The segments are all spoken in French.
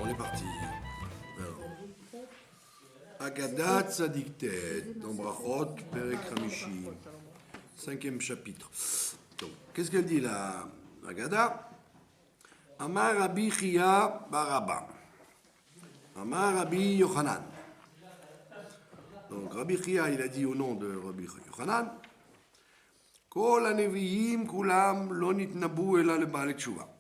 on est parti. Alors, Agadat Tzadiktet, dans Brachot, Perek Hamishi, 5e chapitre. Donc, qu'est-ce qu'elle dit là, Agada? Amar Rabbi Chia Baraba. Amar Rabbi Yochanan. Donc, Rabbi Chia, il a dit au nom de Rabbi Yochanan, Kol haneviim kulam lo nitnabu ela leba'alei tshuva.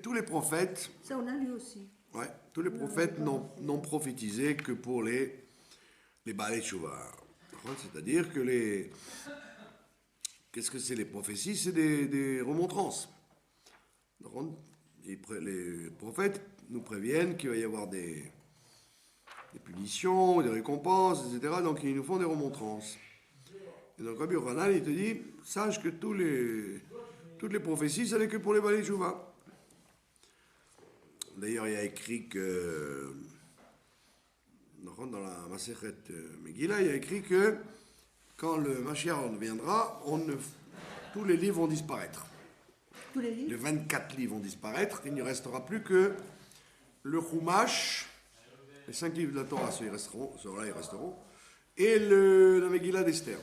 Tous les prophètes, ça on a lu aussi. Ouais, tous les prophètes n'ont prophétisé que pour les Baalei Tshuva. C'est-à-dire que qu'est-ce que c'est les prophéties? C'est des remontrances. Les prophètes nous préviennent qu'il va y avoir des punitions, des récompenses, etc. Donc ils nous font des remontrances. Et donc Rabbi Yochanan, il te dit, sache que toutes les prophéties, ça n'est que pour les Baalei Tshuva. D'ailleurs, il y a écrit que, dans la Masechet Megillah, il y a écrit que quand le Mashiach viendra, tous les livres vont disparaître. Tous les livres? Les 24 livres vont disparaître. Il ne restera plus que le Chumash, les 5 livres de la Torah, ceux-là ils resteront, et la Megillah d'Esther.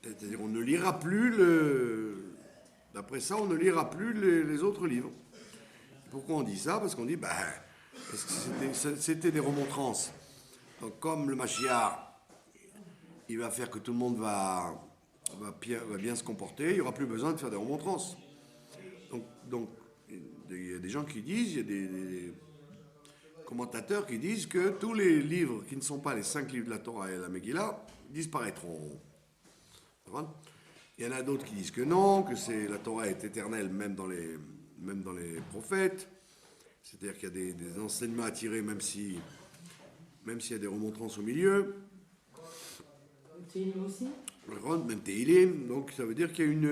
C'est-à-dire, on ne lira plus D'après ça, on ne lira plus les autres livres. Pourquoi on dit ça? Parce qu'on dit, parce que c'était des remontrances. Donc, comme le Mashiach, il va faire que tout le monde va bien se comporter, il n'y aura plus besoin de faire des remontrances. Donc, il y a des gens qui disent, il y a des commentateurs qui disent que tous les livres qui ne sont pas les 5 livres de la Torah et la Megillah disparaîtront. Il y en a d'autres qui disent que non, que la Torah est éternelle même dans les prophètes. C'est-à-dire qu'il y a des enseignements à tirer même s'il y a des remontrances au milieu. Teilim aussi? Même Teilim. Donc ça veut dire qu'il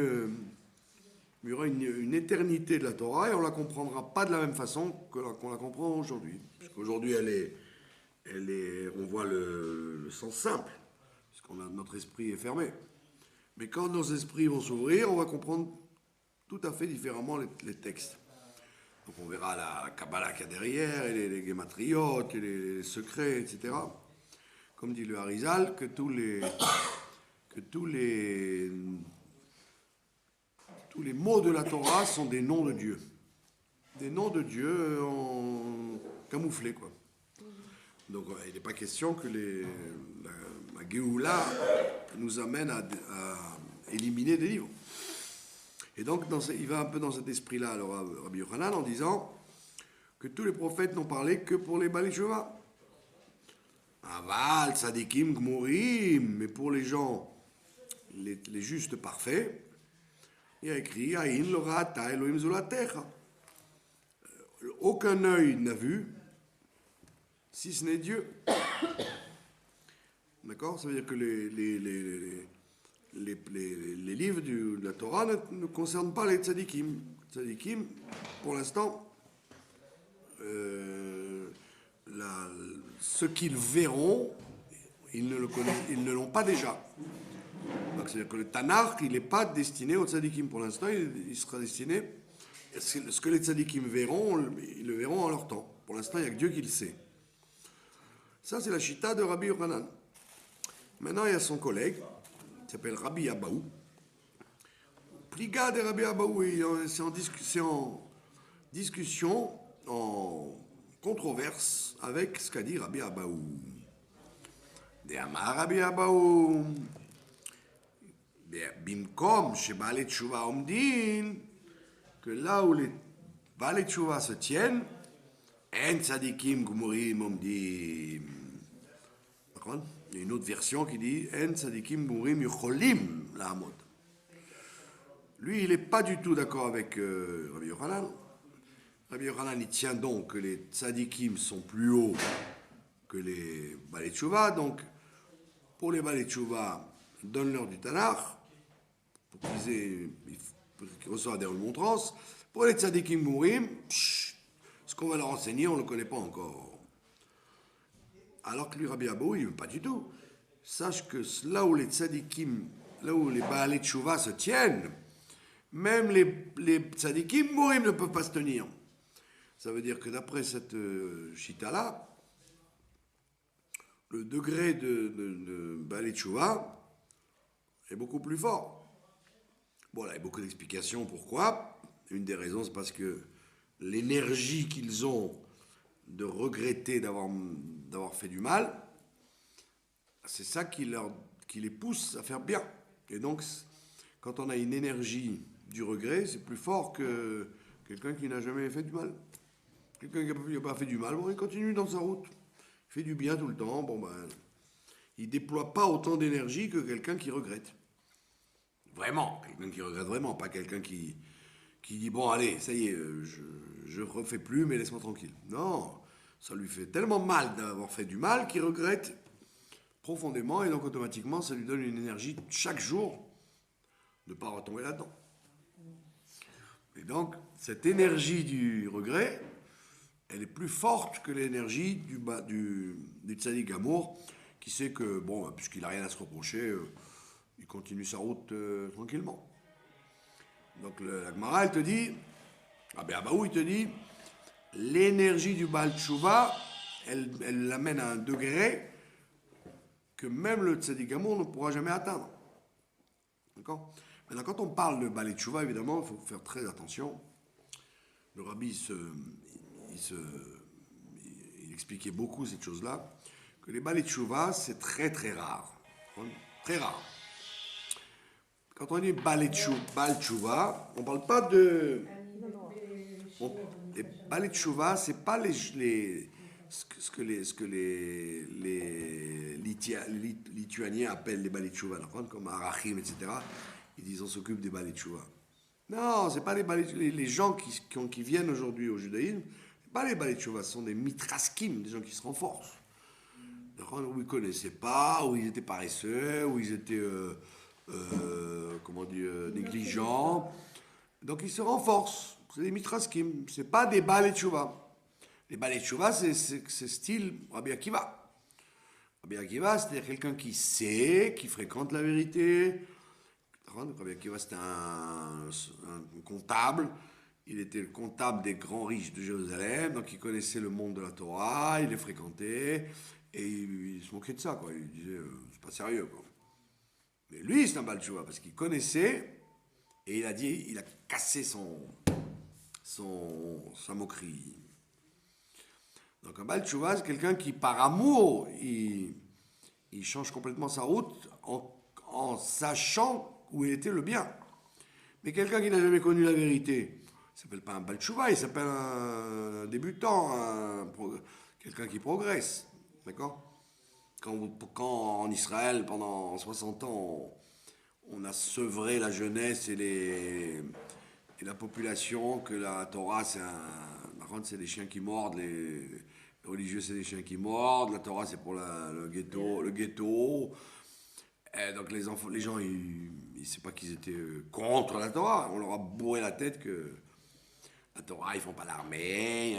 y aura une éternité de la Torah et on ne la comprendra pas de la même façon qu'on la comprend aujourd'hui. Parce qu'aujourd'hui, on voit le sens simple, parce que notre esprit est fermé. Mais quand nos esprits vont s'ouvrir, on va comprendre tout à fait différemment les textes. Donc on verra la Kabbalah qu'il y a derrière, et les gématriotes, et les secrets, etc. Comme dit le Harizal, que tous les mots de la Torah sont des noms de Dieu. Des noms de Dieu camouflés, quoi. Donc il n'est pas question que la Géoula nous amène à éliminer des livres. Et donc il va un peu dans cet esprit-là, alors Rabbi Yochanan, en disant que tous les prophètes n'ont parlé que pour les Baalei Tshuva. Aval, tzadikim, gmurim, mais pour les gens, les justes parfaits, il y a écrit Aïn lo ra'ata Elohim zulatecha. Aucun œil n'a vu, si ce n'est Dieu. D'accord? Ça veut dire que les livres de la Torah ne concernent pas les tzadikim. Tzadikim, pour l'instant, ce qu'ils verront, ils ne l'ont pas déjà. Donc, c'est-à-dire que le Tanakh, il n'est pas destiné aux tzadikim. Pour l'instant, il sera destiné. Ce que les tzadikim verront, ils le verront en leur temps. Pour l'instant, il n'y a que Dieu qui le sait. Ça, c'est la chita de Rabbi Yochanan. Maintenant, il y a son collègue, qui s'appelle Rabbi Abaou. Pliga de Rabbi Abaou, c'est en discussion, en controverse avec ce qu'a dit Rabbi Abaou. De Amar Rabbi Abaou, Bimkom, chez Baalei Tshuva Omdin, que là où les Baalei Tshuva se tiennent, En tzadikim gmurim omdim. Il y a une autre version qui dit En tzadikim gmurim yucholim la'amod. Lui, il n'est pas du tout d'accord avec Rabbi Yochanan. Rabbi Yochanan, il tient donc que les tzadikim sont plus hauts que les Baalei Tshuva. Donc, pour les Baalei Tshuva, donne-leur du Tanakh pour qu'ils reçoivent des remontrances. Pour les tzadikim gmurim, ce qu'on va leur enseigner, on ne le connaît pas encore. Alors que lui, Rabbi Abaou, il ne veut pas du tout. Sache que là où les tzadikim, là où les Baalei Tshuva se tiennent, même les tzadikim mourim ne peuvent pas se tenir. Ça veut dire que d'après cette chita-là, le degré de Balei Tshuva est beaucoup plus fort. Bon, là, il y a beaucoup d'explications pourquoi. Une des raisons, c'est parce que l'énergie qu'ils ont de regretter d'avoir fait du mal, c'est ça qui les pousse à faire bien. Et donc, quand on a une énergie du regret, c'est plus fort que quelqu'un qui n'a jamais fait du mal. Quelqu'un qui n'a pas fait du mal, bon, il continue dans sa route. Il fait du bien tout le temps, bon ben, il ne déploie pas autant d'énergie que quelqu'un qui regrette. Vraiment, quelqu'un qui regrette vraiment, pas quelqu'un qui dit bon allez, ça y est, je refais plus, mais laisse-moi tranquille. Non, ça lui fait tellement mal d'avoir fait du mal qu'il regrette profondément et donc automatiquement ça lui donne une énergie chaque jour de ne pas retomber là-dedans. Et donc cette énergie du regret, elle est plus forte que l'énergie du tzaddik amour qui sait que bon, puisqu'il n'a rien à se reprocher, il continue sa route tranquillement. Donc la Gemara, elle te dit, Abaou, il te dit, l'énergie du Baal Tshuva, elle l'amène à un degré que même le Tzaddik Amour ne pourra jamais atteindre. D'accord? Maintenant, quand on parle de Baal Tshuva, évidemment, il faut faire très attention. Le rabbi, il expliquait beaucoup cette chose-là, que les Baal Tshuva, c'est très très rare. Très rare. Quand on dit Baal Tshuva, on ne parle pas de... Les Baal Tshuva, ce n'est pas ce que les Lituaniens appellent les Baal Tshuva, comme Arachim, etc. Ils disent on s'occupe des Baal Tshuva. Non, ce n'est pas les gens qui viennent aujourd'hui au judaïsme, ce n'est pas les Baal Tshuva, ce sont des mitraskim, des gens qui se renforcent. Où ils ne connaissaient pas, où ils étaient paresseux, où ils étaient... négligents. Donc ils se renforcent. C'est des mitraskim. C'est pas des Baal Tshuva. Les Baal Tshuva, c'est style Rabbi Akiva. Rabbi Akiva, c'est-à-dire quelqu'un qui sait, qui fréquente la vérité. Rabbi Akiva, c'était un comptable. Il était le comptable des grands riches de Jérusalem, donc il connaissait le monde de la Torah, il les fréquentait, et il se moquait de ça, quoi. Il disait, c'est pas sérieux, quoi. Mais lui, c'est un Baal Tshuva, parce qu'il connaissait, et il a dit, il a cassé sa moquerie. Donc un Baal Tshuva, c'est quelqu'un qui, par amour, il change complètement sa route en sachant où il était le bien. Mais quelqu'un qui n'a jamais connu la vérité, il ne s'appelle pas un Baal Tshuva, il s'appelle un débutant, quelqu'un qui progresse. D'accord ? Quand en Israël, pendant 60 ans, on a sevré la jeunesse et la population, que la Torah, c'est des chiens qui mordent, les religieux, c'est des chiens qui mordent, la Torah, c'est pour le ghetto. Et donc les gens, ils savent pas qu'ils étaient contre la Torah. On leur a bourré la tête que la Torah, ils font pas l'armée,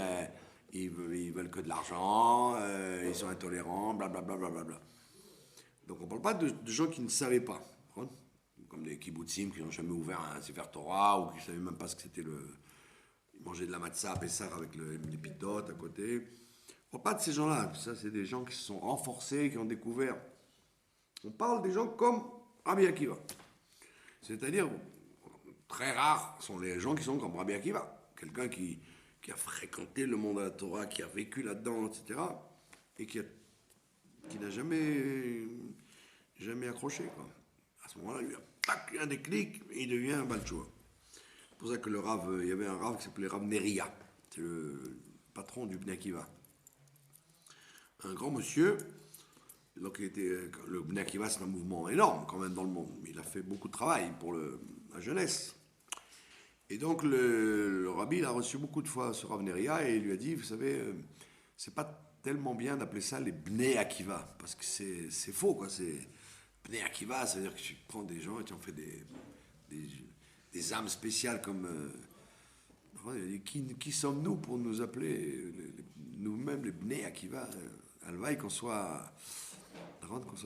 ils veulent que de l'argent, ils sont intolérants, blablabla. Donc on parle pas de gens qui ne savaient pas, comme des kibbutzim qui n'ont jamais ouvert un Sefer Torah ou qui ne savaient même pas ce que c'était ils mangeaient de la matzah à Pessah avec les pitotes à côté. On parle pas de ces gens-là. Ça, c'est des gens qui se sont renforcés, qui ont découvert. On parle des gens comme Rabbi Akiva. C'est-à-dire, très rares sont les gens qui sont comme Rabbi Akiva. Quelqu'un qui a fréquenté le monde de la Torah, qui a vécu là-dedans, etc. Et qui n'a jamais accroché, quoi. À ce moment-là, il lui a un déclic et il devient un Baal Tshuva. C'est pour ça que il y avait un Rav qui s'appelait Rav Neria. C'est le patron du Bnei Akiva. Un grand monsieur. Donc le Bnei Akiva, c'est un mouvement énorme quand même dans le monde. Il a fait beaucoup de travail pour la jeunesse. Et donc le rabbi, il a reçu beaucoup de fois ce Rav Neria et il lui a dit, vous savez, c'est pas tellement bien d'appeler ça les Bnei Akiva, parce que c'est faux, quoi. C'est Bnei Akiva, ça veut dire que tu prends des gens et tu en fais des âmes spéciales comme... qui sommes-nous pour nous appeler nous-mêmes les Bnei Akiva? Alvaï qu'on soit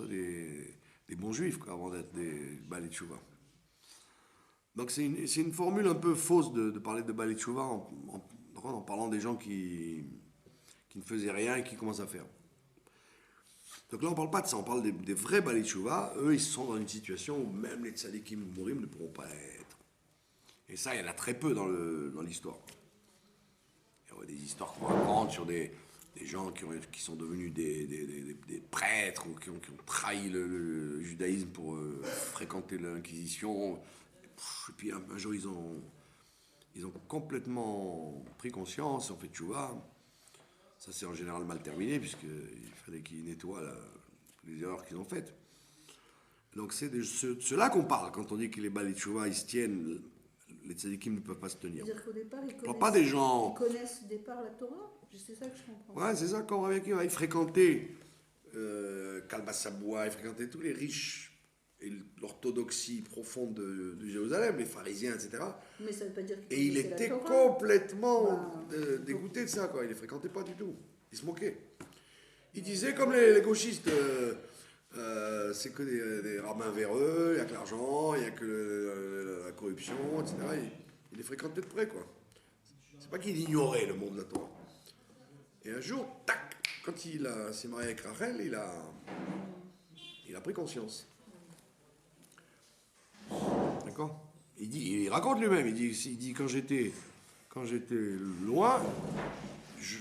des bons juifs, quoi, avant d'être des Baal Tshuva. Donc c'est une formule un peu fausse de parler de Bali Tchouva en parlant des gens qui ne faisaient rien et qui commencent à faire. Donc là on ne parle pas de ça, on parle des vrais Bali Tchouva. Eux ils sont dans une situation où même les tzadikim mourim ne pourront pas être. Et ça il y en a très peu dans l'histoire. Il y a des histoires qu'on raconte sur des gens qui sont devenus des prêtres ou qui ont trahi le judaïsme pour fréquenter l'Inquisition. Et puis un jour, ils ont complètement pris conscience, ont fait tchouva. Ça, c'est en général mal terminé, puisqu'il fallait qu'ils nettoient les erreurs qu'ils ont faites. Donc, c'est de cela qu'on parle quand on dit que les balais de tchouva, ils se tiennent, les tzadikim ne peuvent pas se tenir. C'est-à-dire qu'au départ, Ils connaissent au départ la Torah. C'est ça que je comprends. Ouais, c'est ça, quand Rabbi Akiva, il fréquentait Kalba Saboua, il fréquentait tous les riches et l'orthodoxie profonde de Jérusalem, les pharisiens, etc. Mais ça ne veut pas dire qu'il Et il était complètement dégoûté de ça, quoi. Il ne les fréquentait pas du tout. Il se moquait. Il disait, comme les gauchistes, c'est que des rabbins véreux, il n'y a que l'argent, il n'y a que la corruption, etc. Il les fréquentait de près, quoi. C'est pas qu'il ignorait le monde de la Torah. Et un jour, tac, quand il s'est marié avec Rachel, il a pris conscience. D'accord ? Il raconte lui-même, il dit quand j'étais loin,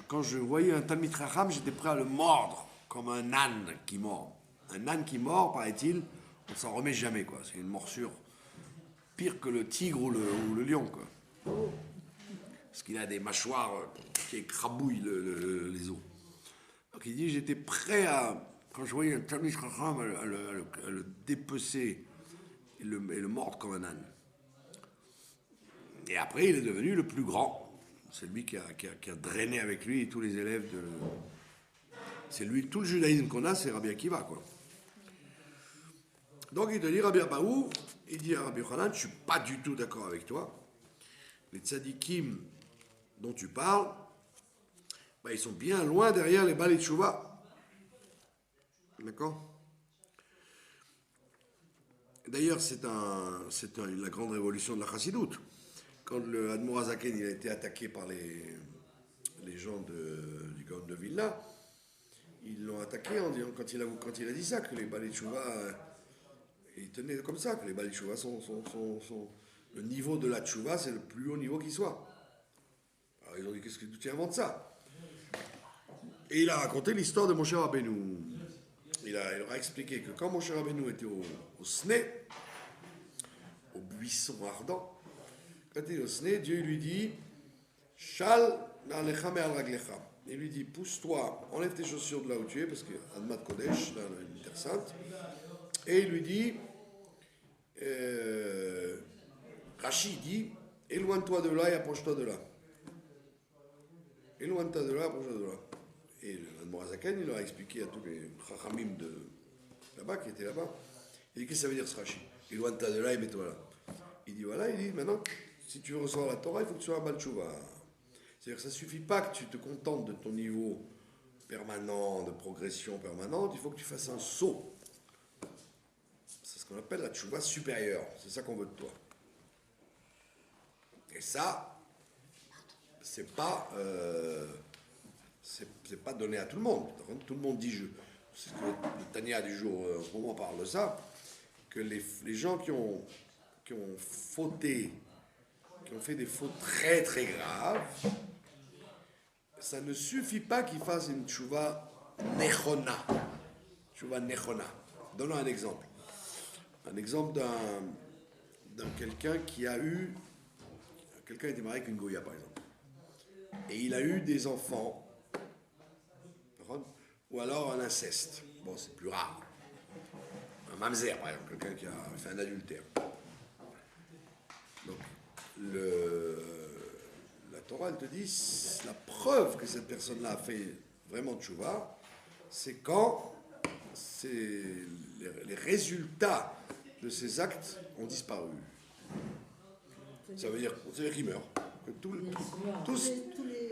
quand je voyais un Talmid Chacham, j'étais prêt à le mordre, comme un âne qui mord. Un âne qui mord, paraît-il, on ne s'en remet jamais, quoi. C'est une morsure pire que le tigre ou le lion, quoi. Parce qu'il a des mâchoires qui écrabouillent les os. Donc il dit, j'étais prêt à, quand je voyais un Talmid Chacham, à le dépecer et le mordre comme un âne. Et après, il est devenu le plus grand. C'est lui qui a drainé avec lui tous les élèves de... C'est lui, tout le judaïsme qu'on a, c'est Rabbi Akiva, quoi. Donc il te dit, Rabbi Abaou, il dit à Rabbi Yochanan, je ne suis pas du tout d'accord avec toi. Les tzadikim dont tu parles, bah, ils sont bien loin derrière les balais de Tchouva. D'accord ? D'ailleurs, c'est la grande révolution de la Chassidoute. Quand le Admor Hazaken il a été attaqué par les gens du Gaon de Vilna, ils l'ont attaqué en disant, quand il a dit ça, que les balais de Tchouva, il tenait comme ça, que les balais de Tchouva sont le niveau de la Tchouva, c'est le plus haut niveau qui soit. Alors ils ont dit, qu'est-ce que tu inventes ça ? Et il a raconté l'histoire de Moshe Rabbeinu. Il leur a expliqué que quand Moshe Rabbeinu était au Sné, au buisson ardent, quand il est au Sné, Dieu lui dit Shal na'alecha me'al raglecha. Il lui dit pousse-toi, enlève tes chaussures de là où tu es, parce que Admat Kodesh, là, une terre sainte. Et il lui dit Rashi dit éloigne-toi de là et approche-toi de là. Éloigne-toi de là, approche-toi de là. Et l'Admor Hazaken, il leur a expliqué à tous les chachamim de là-bas, qui étaient là-bas. Il dit, qu'est-ce que ça veut dire ce Rashi ? Éloigne-toi de là et mets-toi là. Il dit, voilà, il dit, maintenant, si tu veux recevoir la Torah, il faut que tu sois un Baal Tchouva. C'est-à-dire que ça ne suffit pas que tu te contentes de ton niveau permanent, de progression permanente, il faut que tu fasses un saut. C'est ce qu'on appelle la Tchouva supérieure. C'est ça qu'on veut de toi. Et ça, c'est pas donné à tout le monde. Tout le monde dit, c'est ce que le Tania du jour en ce moment parle de ça, que les gens qui ont fauté, qui ont fait des fautes très très graves, ça ne suffit pas qu'ils fassent une tchouva nechona. Tchouva nechona. Donnons un exemple. Un exemple d'un quelqu'un qui a eu... Quelqu'un était marié avec une Goya, par exemple. Et il a eu des enfants, ou alors un inceste. Bon, c'est plus rare. Un mamzer, par exemple, quelqu'un qui a fait un adultère. Donc, la Torah, elle te dit, la preuve que cette personne-là a fait vraiment tchouva, c'est quand les résultats de ses actes ont disparu. Ça veut dire qu'il meurt. Que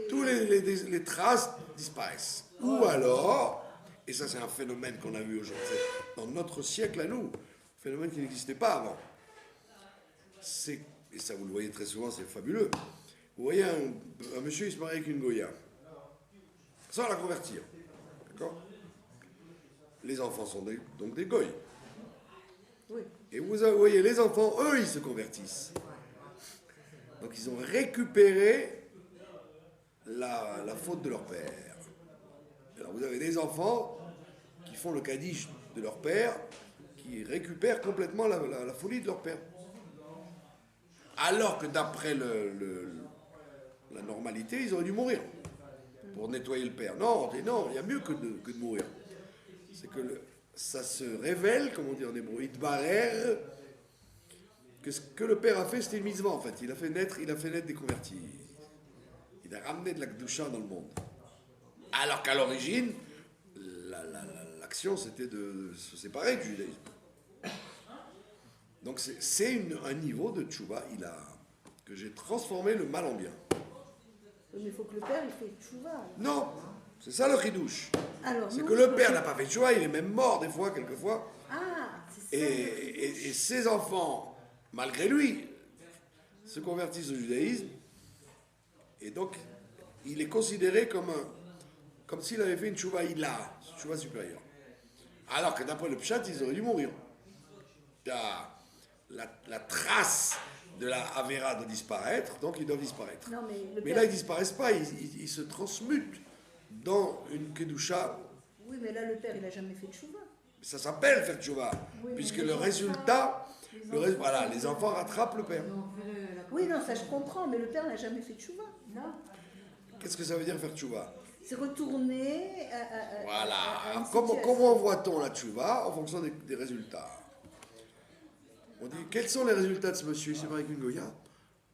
tous les traces disparaissent. Ou alors, et ça c'est un phénomène qu'on a vu aujourd'hui, dans notre siècle à nous, phénomène qui n'existait pas avant. et ça vous le voyez très souvent, c'est fabuleux. Vous voyez un monsieur, il se marie avec une Goya, sans la convertir. D'accord? Les enfants sont donc des goy. Oui. Et vous voyez, les enfants, eux, ils se convertissent. Donc ils ont récupéré la faute de leur père. Alors vous avez des enfants qui font le kaddish de leur père, qui récupèrent complètement la folie de leur père. Alors que d'après la normalité, ils auraient dû mourir pour nettoyer le père. Non, il y a mieux que de mourir. C'est que ça se révèle, comme on dit en hébreu, itbarer, que ce que le père a fait, c'était une mitzvah en fait. Il a fait naître des convertis. Il a ramené de la Kedusha dans le monde. Alors qu'à l'origine, l'action c'était de se séparer du judaïsme. Donc c'est un niveau de tchouva, que j'ai transformé le mal en bien. Mais il faut que le père, il fait tchouva. Non, c'est ça le chidouche. C'est Non, que le père n'a pas fait tchouva, il est même mort des fois, quelquefois. Ah, c'est ça. Et ses enfants, malgré lui, se convertissent au judaïsme. Et donc, il est considéré comme s'il avait fait une tchouva ila, une tchouva supérieure. Alors que d'après le pshat, ils auraient dû mourir. La trace de la Avera doit disparaître, donc ils doivent disparaître. Non, mais là, ils ne disparaissent pas, ils se transmutent dans une Kedusha. Oui, mais là, le père, il n'a jamais fait de tchouva. Ça s'appelle faire tchouva, Oui, puisque mais le résultat, les enfants rattrapent le père. Oui, non, ça je comprends, mais le père n'a jamais fait de tchouva. Non. Qu'est-ce que ça veut dire faire tchouva? C'est retourner à Voilà. une Comment voit-on la tchouva? En fonction des résultats. On dit, quels sont les résultats de ce monsieur? C'est avec une Goya.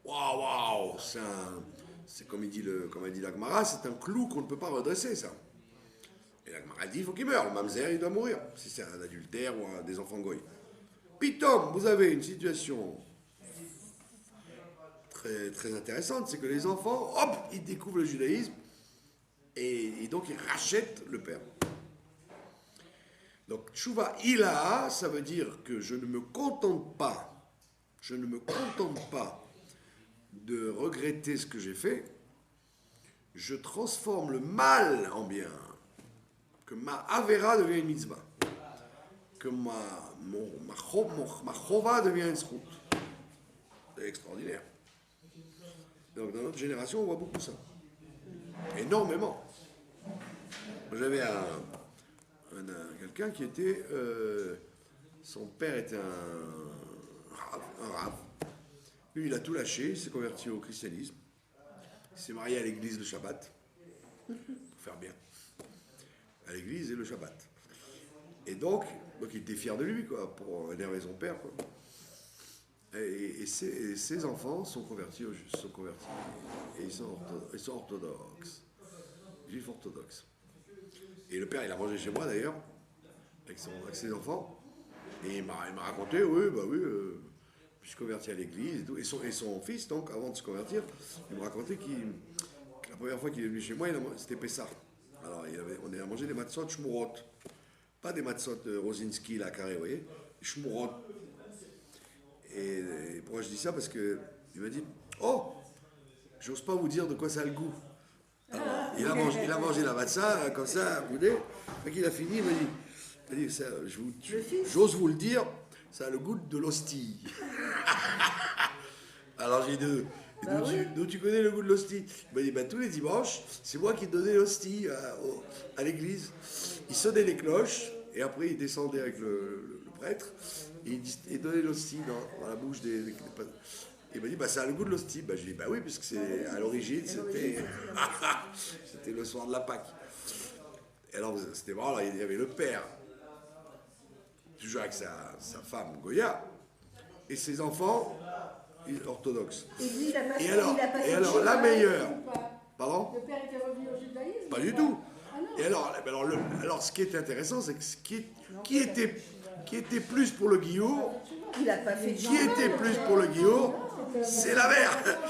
Waouh, c'est comme a dit la Gemara, c'est un clou qu'on ne peut pas redresser, ça. Et la Gemara dit, il faut qu'il meure. Le mamzer, il doit mourir, si c'est un adultère ou des enfants goy. Pitom, vous avez une situation très, très intéressante, c'est que les enfants, hop, ils découvrent le judaïsme et donc ils rachètent le père. Donc, Tchouva Ilaha, ça veut dire que je ne me contente pas de regretter ce que j'ai fait, je transforme le mal en bien, que ma Avera devient une mitzvah, que ma Chova devient une zchut. C'est extraordinaire. Donc, dans notre génération, on voit beaucoup ça. Énormément. J'avais quelqu'un qui était... son père était un rav. Lui, il a tout lâché, il s'est converti au christianisme. Il s'est marié à l'église le Shabbat. Pour faire bien. À l'église et le Shabbat. Et donc il était fier de lui, quoi, pour énerver son père, quoi. Et ses enfants sont convertis. Et ils sont orthodoxes. Juifs orthodoxes. Et le père, il a mangé chez moi d'ailleurs, avec ses enfants. Et il m'a raconté, puis je suis converti à l'église et tout. Et son fils, donc, avant de se convertir, il me racontait que la première fois qu'il est venu chez moi, c'était Pessah. Alors, on a mangé des matzot shmurot. Pas des matzot Rosinski, là, carré, vous voyez, shmurot. Et pourquoi je dis ça? Parce qu'il m'a dit, oh, j'ose pas vous dire de quoi ça a le goût. Alors, il a mangé la matzah, comme ça, boudé. Quand il a fini, il m'a dit, j'ose vous le dire, ça a le goût de l'hostie. Alors j'ai dit, d'où tu connais le goût de l'hostie? Il m'a dit, tous les dimanches, c'est moi qui donnais l'hostie à l'église. Il sonnait les cloches, et après il descendait avec le prêtre, et il donnait l'hostie dans la bouche des il m'a dit, ça a le goût de l'hostie. Je lui ai dit, oui, puisque à l'origine, c'était le soir de la Pâque. Et alors, c'était marrant, là, il y avait le père, toujours avec sa femme, Goya, et ses enfants, orthodoxes. Et lui, et alors la meilleure... Pardon? Le père était revenu au judaïsme? Pas du tout. Et alors, ce qui était intéressant, c'est que qui était plus pour le guillour? Il n'a pas fait de Qui était plus pour le guillour? C'est la mère.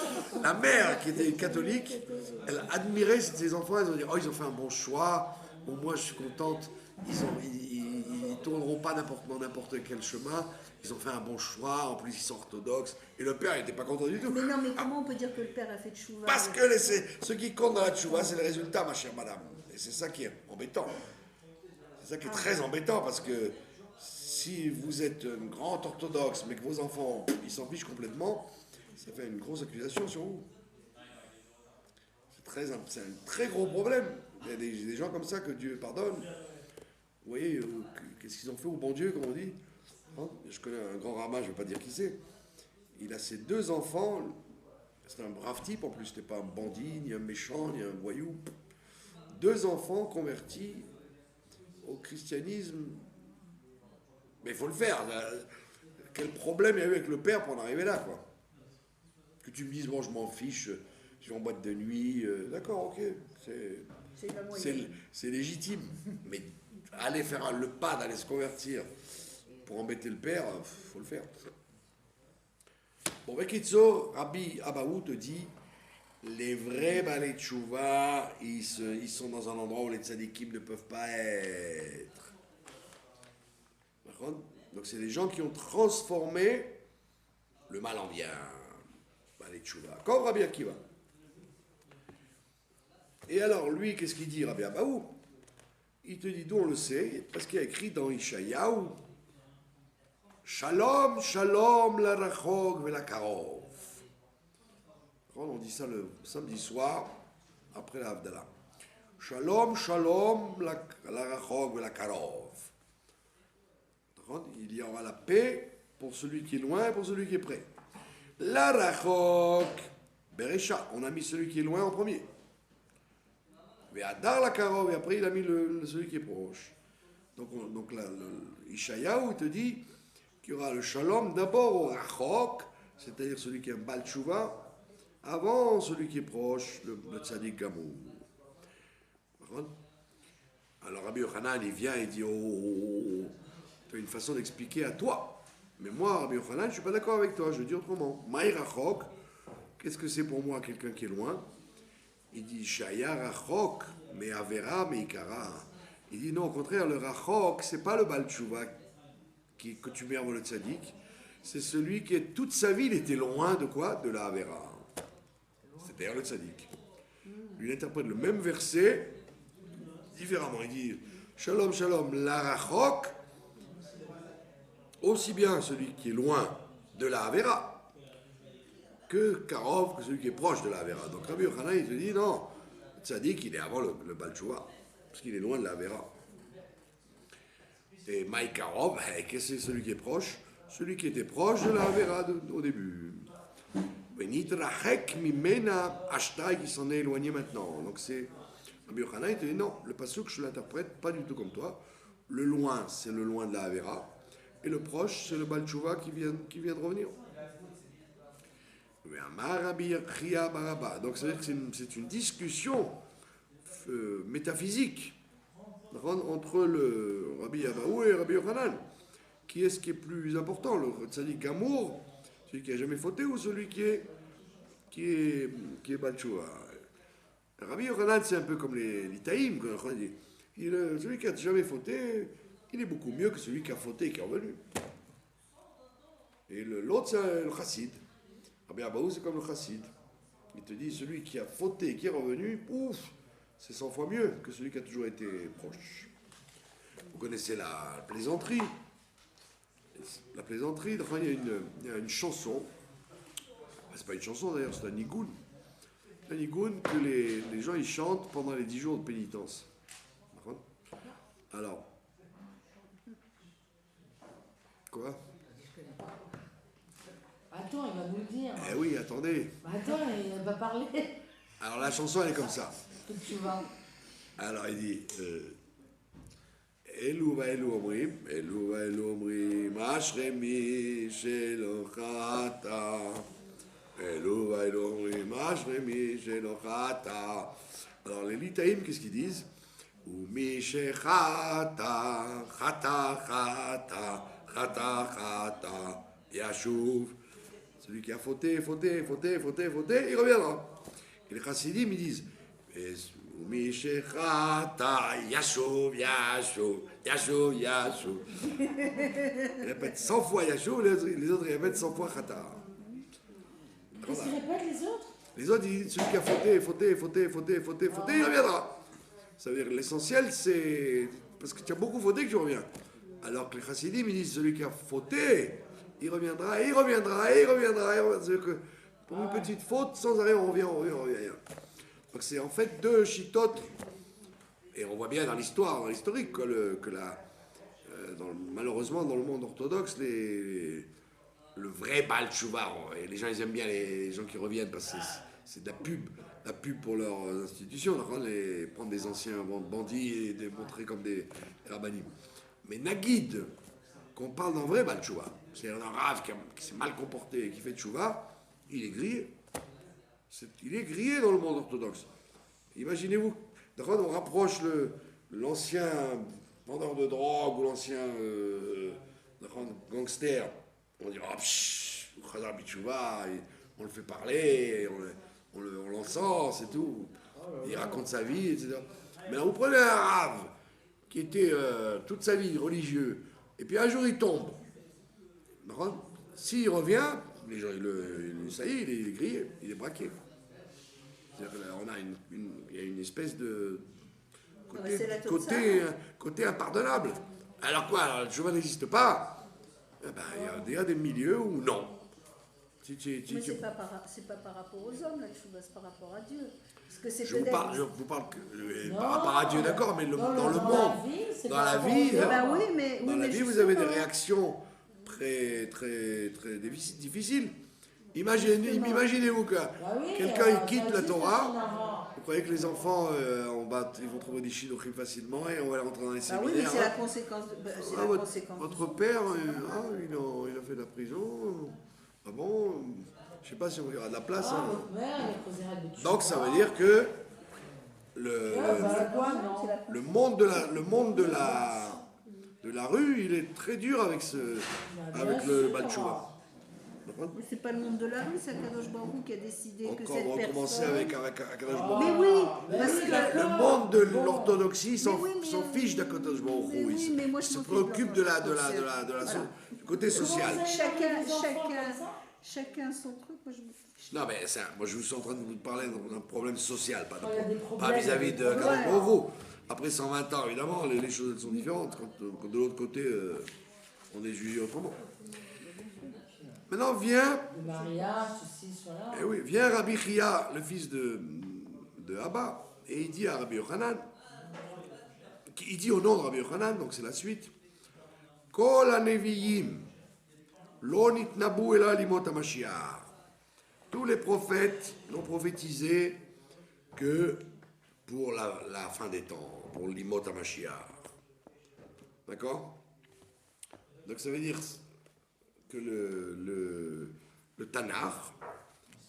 La mère, qui était catholique, elle admirait ses enfants. Elle ont dit, oh, ils ont fait un bon choix. Bon, moi, je suis contente. Ils tourneront pas pas dans n'importe quel chemin. Ils ont fait un bon choix. En plus, ils sont orthodoxes. Et le père, il n'était pas content du tout. Mais non, mais comment on peut dire que le père a fait tchouva? Parce que ce qui compte dans la tchouva, c'est le résultat, ma chère madame. Et c'est ça qui est embêtant. C'est ça qui est très embêtant, parce que si vous êtes un grand orthodoxe, mais que vos enfants, ils s'en fichent complètement, ça fait une grosse accusation sur vous. C'est un très gros problème. Il y a des gens comme ça que Dieu pardonne. Vous voyez, qu'est-ce qu'ils ont fait au bon Dieu, comme on dit, hein? Je connais un grand rabbin, je ne vais pas dire qui c'est. Il a ses 2 enfants. C'est un brave type, en plus, c'était pas un bandit, ni un méchant, ni un voyou. 2 enfants convertis au christianisme. Mais il faut le faire. Quel problème il y a eu avec le père pour en arriver là, quoi. Que tu me dises, bon, je m'en fiche, je vais en boîte de nuit, d'accord, ok, c'est légitime. Mais aller faire le pas d'aller se convertir pour embêter le père, faut le faire. Bon, Bekitso, Rabbi Abaou te dit, les vrais balais de Tchouva, ils sont dans un endroit où les tzadikim ne peuvent pas être. Donc c'est des gens qui ont transformé le mal en bien. Balais de Tchouva, comme Rabbi Akiva. Et alors, lui, qu'est-ce qu'il dit, Rabbi Abaou? Il te dit, d'où on le sait, parce qu'il y a écrit dans Ishayahu, Shalom, shalom, la rachog ve la karov. On dit ça le samedi soir, après la Havdalah. Shalom, shalom, la rachog ve la karov. Il y aura la paix pour celui qui est loin et pour celui qui est près. La rachog, beresha, on a mis celui qui est loin en premier. Ve'adar la karov, et après il a mis celui qui est proche. Donc là, Ishayahu te dit qu'il y aura le shalom d'abord au rachok, c'est-à-dire celui qui est un bal tchouva, avant celui qui est proche, le tzaddik gamour. Alors Rabbi Yochanan, il vient et dit, oh, tu as une façon d'expliquer à toi. Mais moi, Rabbi Yochanan, je ne suis pas d'accord avec toi, je dis autrement. Maï rachok, qu'est-ce que c'est pour moi quelqu'un qui est loin? Il dit, Shaya rachok, mais avera, mais ikara. Il dit, non, au contraire, le rachok, c'est pas le bal tchouva que tu mets avant le tzaddik, c'est celui qui, toute sa vie, il était loin de quoi? De la avera. C'est-à-dire le tzaddik. Lui, il interprète le même verset différemment. Il dit, shalom, shalom, la rachok, aussi bien celui qui est loin de la avera, que karov, que celui qui est proche de la avera. Donc Rabbi Yochanan, il te dit, non, le tzaddik, il est avant le bal tchouva, parce qu'il est loin de la avera. Et Maïkarov, qu'est-ce que c'est celui qui est proche? Celui qui était proche de la Avera au début. Benitrachek mimena ashtai qui s'en est éloigné maintenant. Donc c'est Rabbi Yochanan, il te dit non, le pasuk je l'interprète pas du tout comme toi. Le loin, c'est le loin de la Avera. Et le proche, c'est le Bal Tchouva qui vient de revenir. Donc c'est-à-dire que c'est une discussion métaphysique entre le Rabbi Abaou et Rabbi Yochanan. Qui est ce qui est plus important, le tzaddik gamour, celui qui n'a jamais fauté, ou celui qui est Bal Tchouva? Rabbi Yochanan, c'est un peu comme les taïm, celui qui n'a jamais fauté, il est beaucoup mieux que celui qui a fauté et qui est revenu. Et l'autre, c'est le chassid. Rabbi Abaou, c'est comme le chassid. Il te dit, celui qui a fauté et qui est revenu, ouf, c'est 100 fois mieux que celui qui a toujours été proche. Vous connaissez la plaisanterie. La plaisanterie, enfin, il y a une chanson. C'est pas une chanson d'ailleurs, c'est un nigoun. Un nigoun que les gens ils chantent pendant les 10 jours de pénitence. Alors. Quoi? Attends, il va nous le dire. Eh oui, attendez. Attends, il va parler. Alors la chanson elle est comme ça. Tu vas. Alors il dit אלו ואלו אומרים אשרי מי שלא חטא. אלו ואלו אומרים אשרי מי שלא חטא. Alors les litaïm, qu'est-ce qu'ils disent? ומי שחטא, חטא, חטא, חטא, חטא, ישוב. Celui qui a fauté, il reviendra. Et les chassidim, ils disent, Umishechata, Yashuv, Yashuv, Yashuv, Yashuv. Il répète 100 fois Yashuv, les autres ils répètent 100 fois Chata. Qu'est-ce qu'ils répètent les autres? Les autres, ils disent celui qui a fauté, il reviendra. Ça veut dire l'essentiel, c'est parce que tu as beaucoup fauté que tu reviens. Alors que les chassidim, ils disent celui qui a fauté, il reviendra. C'est-à-dire que pour une petite faute, sans arrêt, on revient. Donc c'est en fait deux chitotes. Et on voit bien dans l'histoire, dans l'historique, malheureusement, dans le monde orthodoxe, le vrai Baal Tshuva, et les gens ils aiment bien les gens qui reviennent parce que c'est de la pub pour leurs institutions, prendre des anciens bandits et les montrer comme des rabbinim. Mais Nagid, qu'on parle d'un vrai Baal Tshuva, c'est-à-dire un rave qui s'est mal comporté et qui fait Tshuva, il est grillé. Il est grillé dans le monde orthodoxe. Imaginez-vous, on rapproche l'ancien vendeur de drogue ou l'ancien gangster. On dit, Khazar Bichouva, on le fait parler, on l'encense et tout. Il raconte sa vie, etc. Mais là, vous prenez un rave qui était toute sa vie religieux, et puis un jour il tombe. S'il revient, les gens, ça y est, il est grillé, il est braqué. C'est-à-dire il y a une espèce de côté impardonnable. Alors quoi, le chemin n'existe pas. Il y a des milieux où non. Mais c'est pas par rapport aux hommes, là, c'est par rapport à Dieu. Parce que je vous parle par rapport à Dieu, d'accord, mais dans le monde, dans la vie, vous avez des réactions très, très, très difficiles. Imaginez-vous que quelqu'un quitte la Torah. Vous croyez que les enfants ils vont trouver des shidduchim facilement et on va les rentrer dans les séminaires? Oui, mais c'est la conséquence. Votre père, il a fait de la prison. Ah bon? Je ne sais pas si on aura de la place. Donc ça veut dire que le monde de la rue, il est très dur avec le Baal Tshuva. Mais c'est pas le monde de la rue, c'est Akadosh Baruch Hu qui a décidé que cette personne... On va commencer avec Akadosh Baruch Hu. Mais oui, parce que... Le monde de l'orthodoxie s'en fiche d'Akadosh Baruch Hu. Il se préoccupe du côté social. Chacun son truc, moi je me fiche. Non, mais moi je suis en train de vous parler d'un problème social, pas vis-à-vis de Akadosh Baruch Hu. Après 120 ans, évidemment, les choses sont différentes. Quand de l'autre côté, on est jugé autrement. Maintenant vient Rabbi Chia, le fils de Abba, et il dit à Rabbi Yochanan, il dit au nom de Rabbi Yochanan, donc c'est la suite, Kol ha-neviim lo nitnabu ela limot ha-Mashiach. Tous les prophètes n'ont prophétisé que pour la fin des temps, pour limot ha-Mashiach. D'accord? Donc ça veut dire que le Tanakh,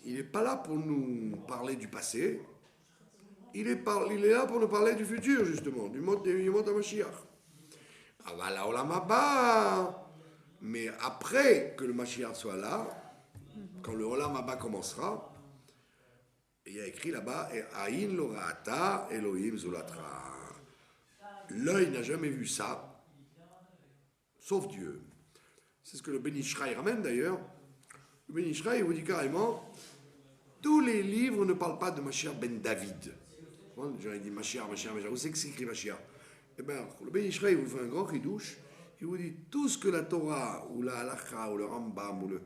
il n'est pas là pour nous parler du passé, il est là pour nous parler du futur, justement, du mot HaMashiach. Aval ha'olam haba. Mais après que le Mashiach soit là, quand le Olam haba commencera, il y a écrit là-bas, Aïn lo ra'ata Elohim zulatra. L'œil n'a jamais vu ça, sauf Dieu. C'est ce que le Ben Ishraï ramène d'ailleurs. Le Ben Ishraï vous dit carrément, tous les livres ne parlent pas de Mashiach ben David. J'aurais dit Mashiach. Où c'est que c'est écrit Mashiach? Eh bien, le Ben Ishraï vous fait un grand ridouche. Il vous dit, tout ce que la Torah, ou la Halacha, ou le Rambam, ou le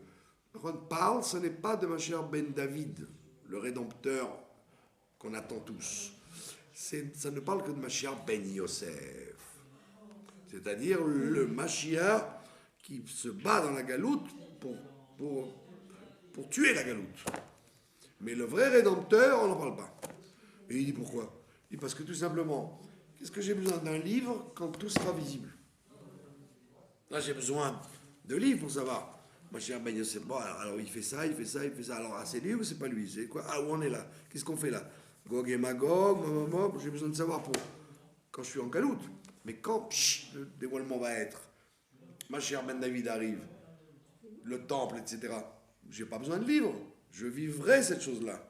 parle, ce n'est pas de Mashiach ben David, le Rédempteur qu'on attend tous. Ça ne parle que de Mashiach ben Yosef. C'est-à-dire le Mashiach qui se bat dans la galoute pour tuer la galoute. Mais le vrai Rédempteur, on n'en parle pas. Et il dit pourquoi? Il dit parce que tout simplement, qu'est-ce que j'ai besoin d'un livre quand tout sera visible? Là, j'ai besoin de livres pour savoir. Mashiach ben Yosef, bon, alors il fait ça. Alors, c'est lui ou c'est pas lui? C'est quoi? Où on est là? Qu'est-ce qu'on fait là? Gog et Magog, j'ai besoin de savoir pour quand je suis en galoute. Mais quand le dévoilement va être, Mashiach ben David arrive, le temple, etc. Je n'ai pas besoin de livre. Je vivrai cette chose-là.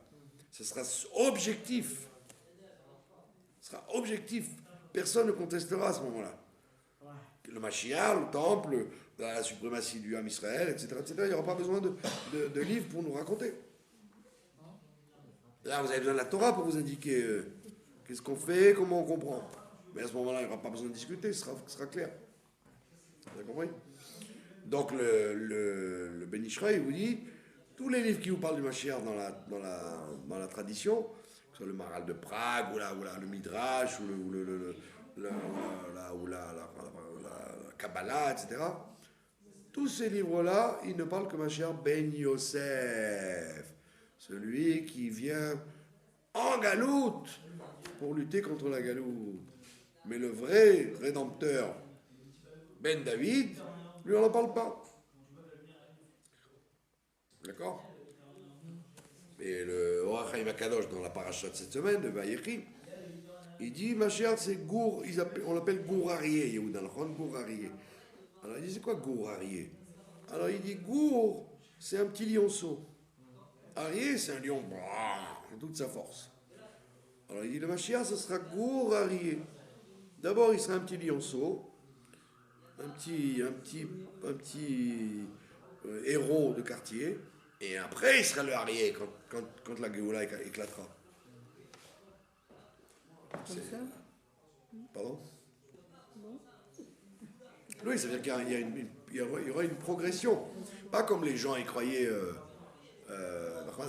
Ce sera objectif. sera objectif. Personne ne contestera à ce moment-là. Le Mashiach, le temple, la suprématie du Ham Israël, etc., etc. Il n'y aura pas besoin de livres pour nous raconter. Là, vous avez besoin de la Torah pour vous indiquer qu'est-ce qu'on fait, comment on comprend. Mais à ce moment-là, il n'y aura pas besoin de discuter, ce sera clair. Vous avez compris? Donc, le Ben Ishraï vous dit, tous les livres qui vous parlent du Mashiach dans la tradition, que ce soit le Maral de Prague, ou le Midrash, ou la Kabbalah, etc., tous ces livres-là, ils ne parlent que Mashiach Ben Yosef, celui qui vient en galoute pour lutter contre la galoute. Mais le vrai rédempteur, Ben David, lui, on n'en parle pas. D'accord? Et le Or HaChaim HaKadosh, dans la paracha de cette semaine, de Vayechi, il dit, Mashiach, c'est Gour, on l'appelle Gour Arié, Yehuda, Gour Arié. Alors il dit, c'est quoi Gour Arié? Alors il dit, Gour, c'est un petit lionceau. Arié, c'est un lion, toute sa force. Alors il dit, le Mashiach, ce sera Gour Arié. D'abord, il sera un petit lionceau, un petit héros de quartier, et après, il sera le Arié quand la Géoula éclatera. Comme ça? Pardon? Oui, ça veut dire qu'il y aura une progression. Pas comme les gens y croyaient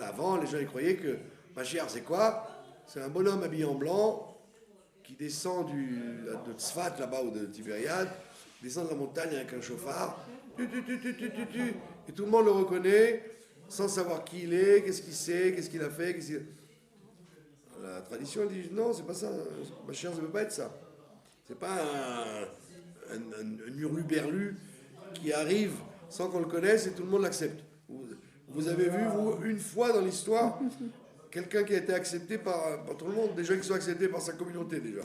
avant, les gens y croyaient que Mashiach, c'est quoi? C'est un bonhomme habillé en blanc qui descend de Tzfat, là-bas, ou de Tibériade, descend de la montagne avec un chauffard, et tout le monde le reconnaît, sans savoir qui il est, qu'est-ce qu'il sait, qu'est-ce qu'il a fait, La tradition elle dit non, c'est pas ça. Mashiach, ça ne peut pas être ça. C'est pas un hurluberlu qui arrive sans qu'on le connaisse et tout le monde l'accepte. Vous avez vu, vous, une fois dans l'histoire, quelqu'un qui a été accepté par tout le monde, des gens qui sont acceptés par sa communauté déjà.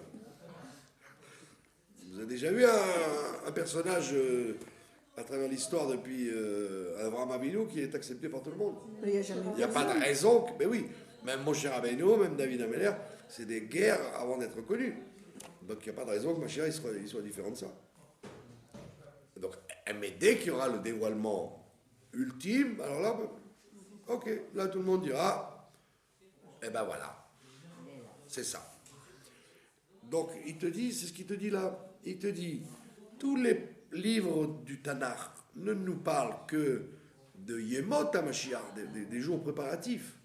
Vous avez déjà vu un personnage à travers l'histoire depuis Abraham Avinu qui est accepté par tout le monde? Il n'y a pas de raison que... Ben oui, même Moshe Rabbeinu, même David Ameller, c'est des guerres avant d'être connus. Donc il n'y a pas de raison que Mashiach il soit différent de ça. Donc, mais dès qu'il y aura le dévoilement ultime, alors là, ok, là tout le monde dira, eh ben voilà, c'est ça. Donc il te dit, c'est ce qu'il te dit là, il te dit, tous les livres du Tanakh ne nous parlent que de Yemot HaMashiach, des jours préparatifs.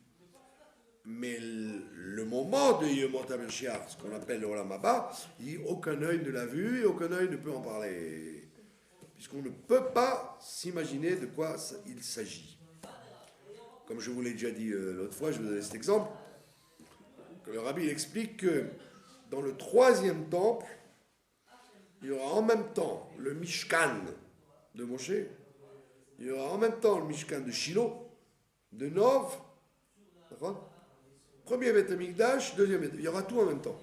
Mais le moment de Yemot HaMashiach, ce qu'on appelle le Olam Haba, aucun œil ne l'a vu et aucun œil ne peut en parler. Puisqu'on ne peut pas s'imaginer de quoi il s'agit. Comme je vous l'ai déjà dit l'autre fois, je vais vous donner cet exemple. Le rabbi il explique que dans le 3e temple, il y aura en même temps le Mishkan de Moshe, il y aura en même temps le Mishkan de Shiloh, de Nov, d'accord? Premier Beth Amikdash, deuxième Beth, il y aura tout en même temps.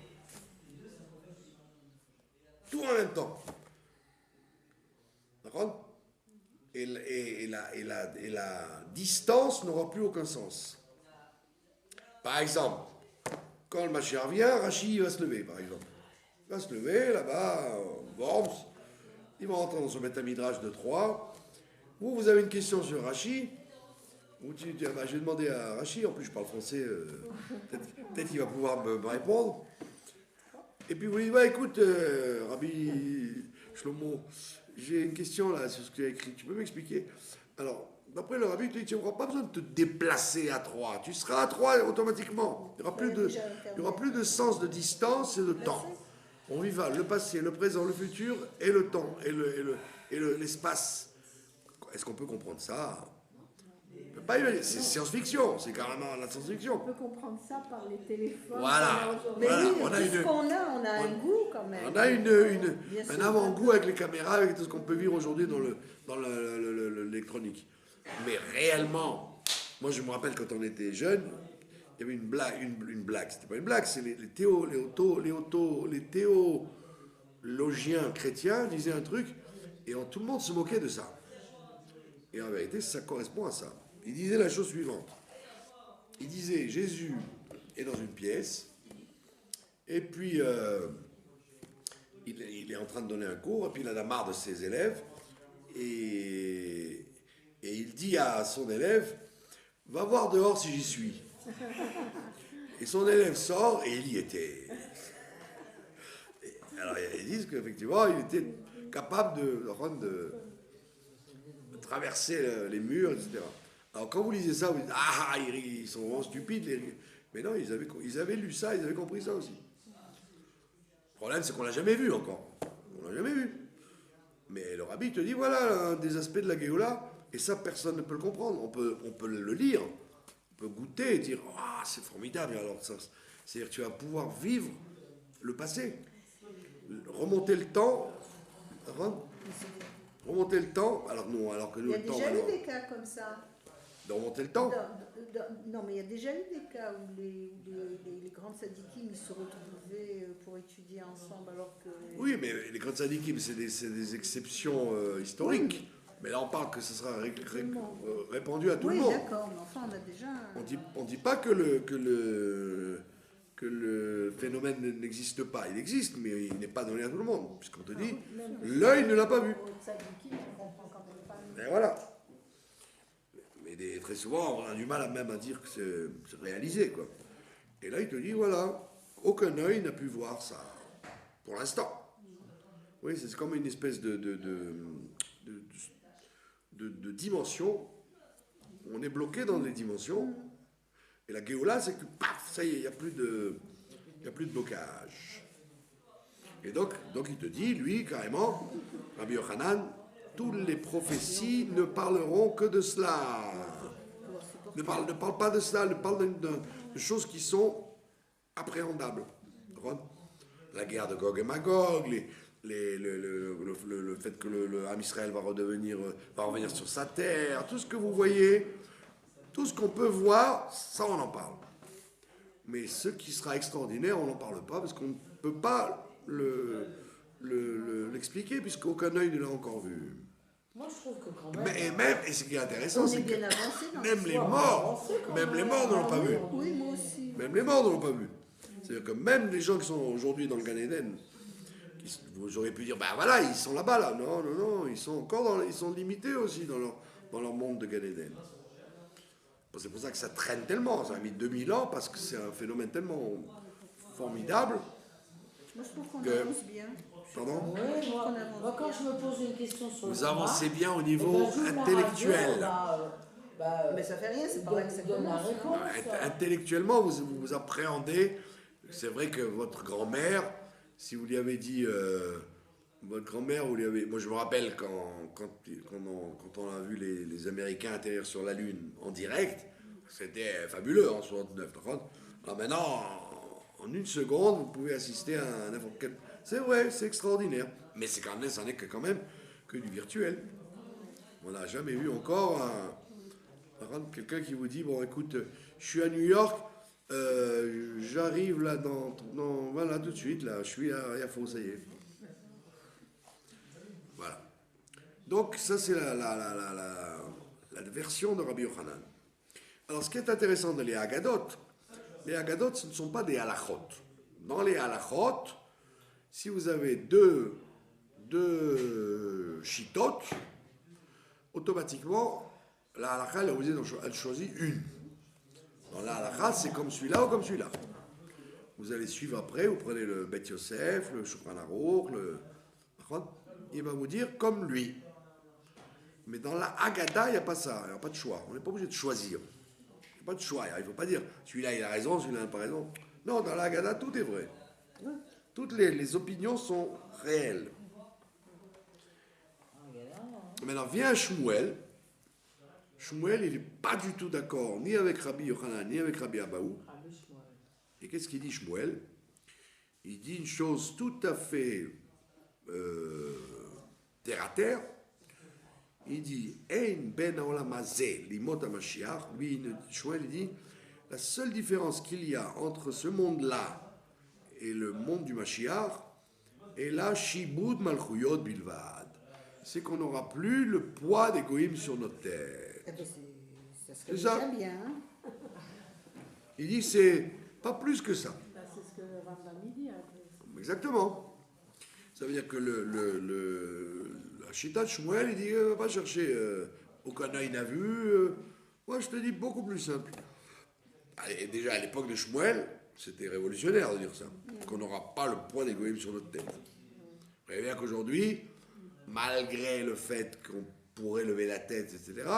Tout en même temps. D'accord? Et la distance n'aura plus aucun sens. Par exemple, quand le Mashiach vient, Rashi va se lever, par exemple. Il va se lever, là-bas, en Worms. Il va rentrer dans son Beth Midrash de 3. Vous avez une question sur Rashi. Je vais demander à Rashi, en plus je parle français, peut-être qu'il va pouvoir me répondre. Et puis vous lui dites, écoute, Rabbi Shlomo, j'ai une question là sur ce que tu as écrit, tu peux m'expliquer? Alors, d'après le Rabbi, tu n'auras pas besoin de te déplacer à 3, tu seras à 3 automatiquement. Il n'y aura plus de sens de distance et de temps. On vivra le passé, le présent, le futur et le temps et l'espace. Est-ce qu'on peut comprendre ça? C'est science-fiction, c'est carrément la science-fiction. On peut comprendre ça par les téléphones. Voilà. Mais voilà. oui, tout ce qu'on a, on a un goût quand même. On a un avant-goût avec les caméras, avec tout ce qu'on peut vivre aujourd'hui dans l'électronique. Mais réellement, moi je me rappelle quand on était jeune, il y avait une blague. C'était pas une blague, c'est les théologiens chrétiens disaient un truc et tout le monde se moquait de ça. Et en vérité, ça correspond à ça. Il disait la chose suivante. Il disait, Jésus est dans une pièce, Et puis, il est en train de donner un cours, et puis il en a marre de ses élèves, et il dit à son élève, va voir dehors si j'y suis. Et son élève sort, et il y était. Alors ils disent qu'effectivement, il était capable de traverser les murs, etc. Alors quand vous lisez ça, vous dites, ah, ils sont vraiment stupides. Mais non, ils avaient lu ça, ils avaient compris ça aussi. Le problème, c'est qu'on l'a jamais vu encore. On l'a jamais vu. Mais le rabbi te dit, voilà un des aspects de la Géoula, et ça, personne ne peut le comprendre. On peut le lire, on peut goûter et dire, ah, c'est formidable. Alors, c'est-à-dire que tu vas pouvoir vivre le passé, remonter le temps, alors non, alors que nous, le temps... Il y a déjà eu des cas comme ça. De remonter le temps. Non, mais il y a déjà eu des cas où les grandes sadikim ils se retrouvaient pour étudier ensemble alors que... Oui, mais les grandes sadikim, c'est des exceptions historiques. Oui. Mais là, on parle que ce sera répandu à tout le monde. Oui, d'accord, mais enfin, on a déjà... On dit pas que le phénomène n'existe pas. Il existe, mais il n'est pas donné à tout le monde. Puisqu'on te dit, l'œil ne l'a pas vu. Et voilà. Mais très souvent, on a du mal à dire que c'est réalisé, quoi. Et là, il te dit, voilà, aucun œil n'a pu voir ça, pour l'instant. Oui, c'est comme une espèce de dimension. On est bloqué dans les dimensions. Et la Géoula, c'est que, paf, ça y est, il n'y a plus de blocage. Et donc, il te dit, lui, carrément, Rabbi Yochanan, toutes les prophéties ne parleront que de cela. Ne parle pas de cela, ne parle de choses qui sont appréhendables. La guerre de Gog et Magog, le fait que le Ham Israël va revenir sur sa terre, tout ce que vous voyez, tout ce qu'on peut voir, ça on en parle. Mais ce qui sera extraordinaire, on n'en parle pas parce qu'on ne peut pas l'expliquer puisqu'aucun œil ne l'a encore vu. Moi, je trouve que quand même... Et ce qui est intéressant, c'est que même les morts ne l'ont pas vu. Oui, moi aussi. Même les morts ne l'ont pas vu. C'est-à-dire que même les gens qui sont aujourd'hui dans le Gan Eden, vous auriez pu dire, ben voilà, ils sont là-bas, là. Non, ils sont encore ils sont limités aussi dans leur monde de Gan Eden. C'est pour ça que ça traîne tellement. Ça a mis 2000 ans parce que c'est un phénomène tellement formidable. Moi, je trouve qu'on avance bien. Pardon ? Oui, moi, quand je me pose une question sur vous avancez bien au niveau intellectuel. Mais ça fait rien, c'est pas vrai que ça commence. Intellectuellement, vous appréhendez. C'est vrai que votre grand-mère, si vous lui avez dit... votre grand-mère, moi je me rappelle quand on a vu les Américains atterrir sur la Lune en direct, c'était fabuleux en 69. Alors maintenant, en une seconde, vous pouvez assister à n'importe quel... C'est vrai, c'est extraordinaire. Mais ça n'est quand même que du virtuel. On n'a jamais vu encore quelqu'un qui vous dit, bon écoute, je suis à New York, j'arrive là voilà tout de suite, là, je suis à Yafo, ça y est. Voilà. Donc ça c'est la version de Rabbi Yochanan. Alors ce qui est intéressant dans les Haggadot, ce ne sont pas des halachot. Dans les halachot, si vous avez deux shitot, automatiquement la halacha, vous avez choisi une. Dans la halacha, c'est comme celui-là ou comme celui-là. Vous allez suivre après, vous prenez le Bet Yosef, le Shulchan Aruch, il va vous dire comme lui. Mais dans la Haggadah, il n'y a pas ça, il n'y a pas de choix. On n'est pas obligé de choisir. Il n'y a pas de choix. Il ne faut pas dire celui-là il a raison, celui-là n'a pas raison. Non, dans la Haggadah, tout est vrai. Toutes les opinions sont réelles. Maintenant, vient Shmuel. Shmuel, il n'est pas du tout d'accord ni avec Rabbi Yochanan, ni avec Rabbi Abaou. Et qu'est-ce qu'il dit Shmuel ? Il dit une chose tout à fait terre à terre. Il dit Ein ben haolam hazeh limot hamashiach. Lui, Shmuel, il dit la seule différence qu'il y a entre ce monde-là et le monde du Mashiach est la shibud malchuyot bilvad. C'est qu'on n'aura plus le poids des goïms sur notre terre. Ça serait déjà bien. Il dit c'est pas plus que ça. C'est ce que Rambam midi. Exactement. Ça veut dire que la Chita de Shmuel, il dit va pas chercher aucun œil n'a vu. Moi, je te dis beaucoup plus simple. Et déjà, à l'époque de Shmuel, c'était révolutionnaire de dire ça. Qu'on n'aura pas le poids des goïms sur notre tête. Vous voyez bien qu'aujourd'hui, malgré le fait qu'on pourrait lever la tête, etc.,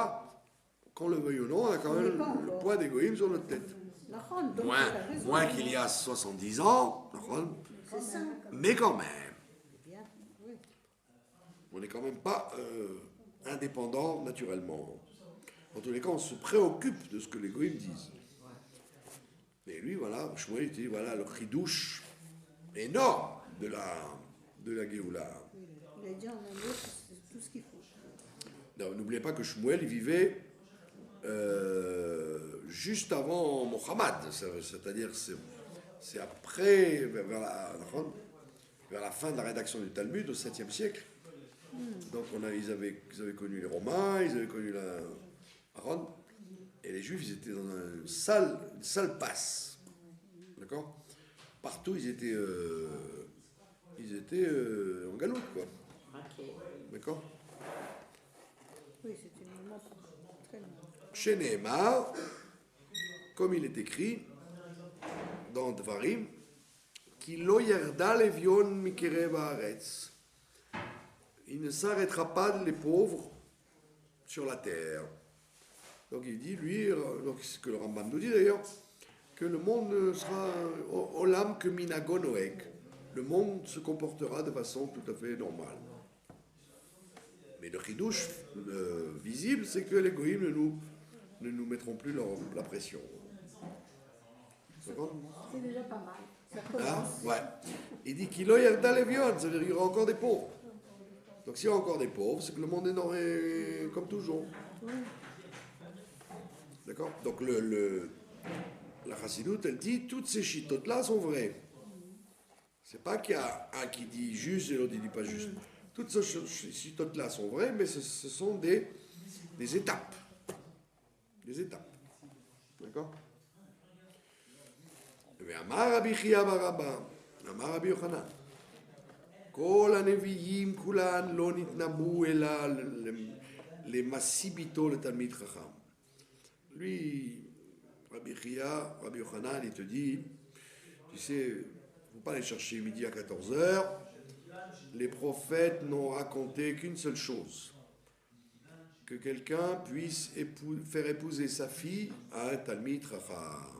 qu'on le veuille ou non, on a quand même le poids des goïms sur notre tête. Moins qu'il y a 70 ans, mais quand même. On n'est quand même pas indépendant naturellement. En tous les cas, on se préoccupe de ce que les goïms disent. Et lui, voilà, Shmuel dit, voilà le chidouche énorme de la Géoula. Il a dit en un mot, c'est tout ce qu'il faut. N'oubliez pas que Shmuel, il vivait juste avant Mohammed, c'est-à-dire c'est après, vers la fin de la rédaction du Talmud, au 7e siècle. Donc ils avaient connu les Romains, ils avaient connu Aaron, et les Juifs, ils étaient dans une sale passe. D'accord ? Partout, ils étaient en galoute, quoi. D'accord ? Oui, c'était un moment très long. Chez Nehemar, comme il est écrit dans Dvarim, Ki lo yerda levion mikerev haaretz. Il ne s'arrêtera pas de les pauvres sur la terre. Donc il dit, lui, donc c'est ce que le Rambam nous dit d'ailleurs, que le monde sera olam que minago noeg. Le monde se comportera de façon tout à fait normale. Mais le chidouche visible, c'est que les goïms ne nous mettront plus la pression. D'accord ? C'est déjà pas mal. Ça Ah, commence. ouais. Il dit qu'il y a ça veut dire qu'il y aura encore des pauvres. Donc s'il y a encore des pauvres, c'est que le monde est comme toujours. D'accord ? Donc la chassidoute, elle dit, toutes ces chitotes-là sont vraies. C'est pas qu'il y a un qui dit juste et l'autre qui dit pas juste. Toutes ces chitotes-là sont vraies, mais ce sont des étapes. Des étapes. D'accord ? ואמר רבי חייא בר אבא, אמר רבי יוחנן, כל הנביאים כולן לא נתנבאו אלא למסיביתו לתלמיד חכם. Lui, Rabbi Chia, Rabbi Yochanan, il te dit, tu sais, il ne faut pas aller chercher midi à 14h, les prophètes n'ont raconté qu'une seule chose, que quelqu'un puisse faire épouser sa fille à un Talmid Chacham.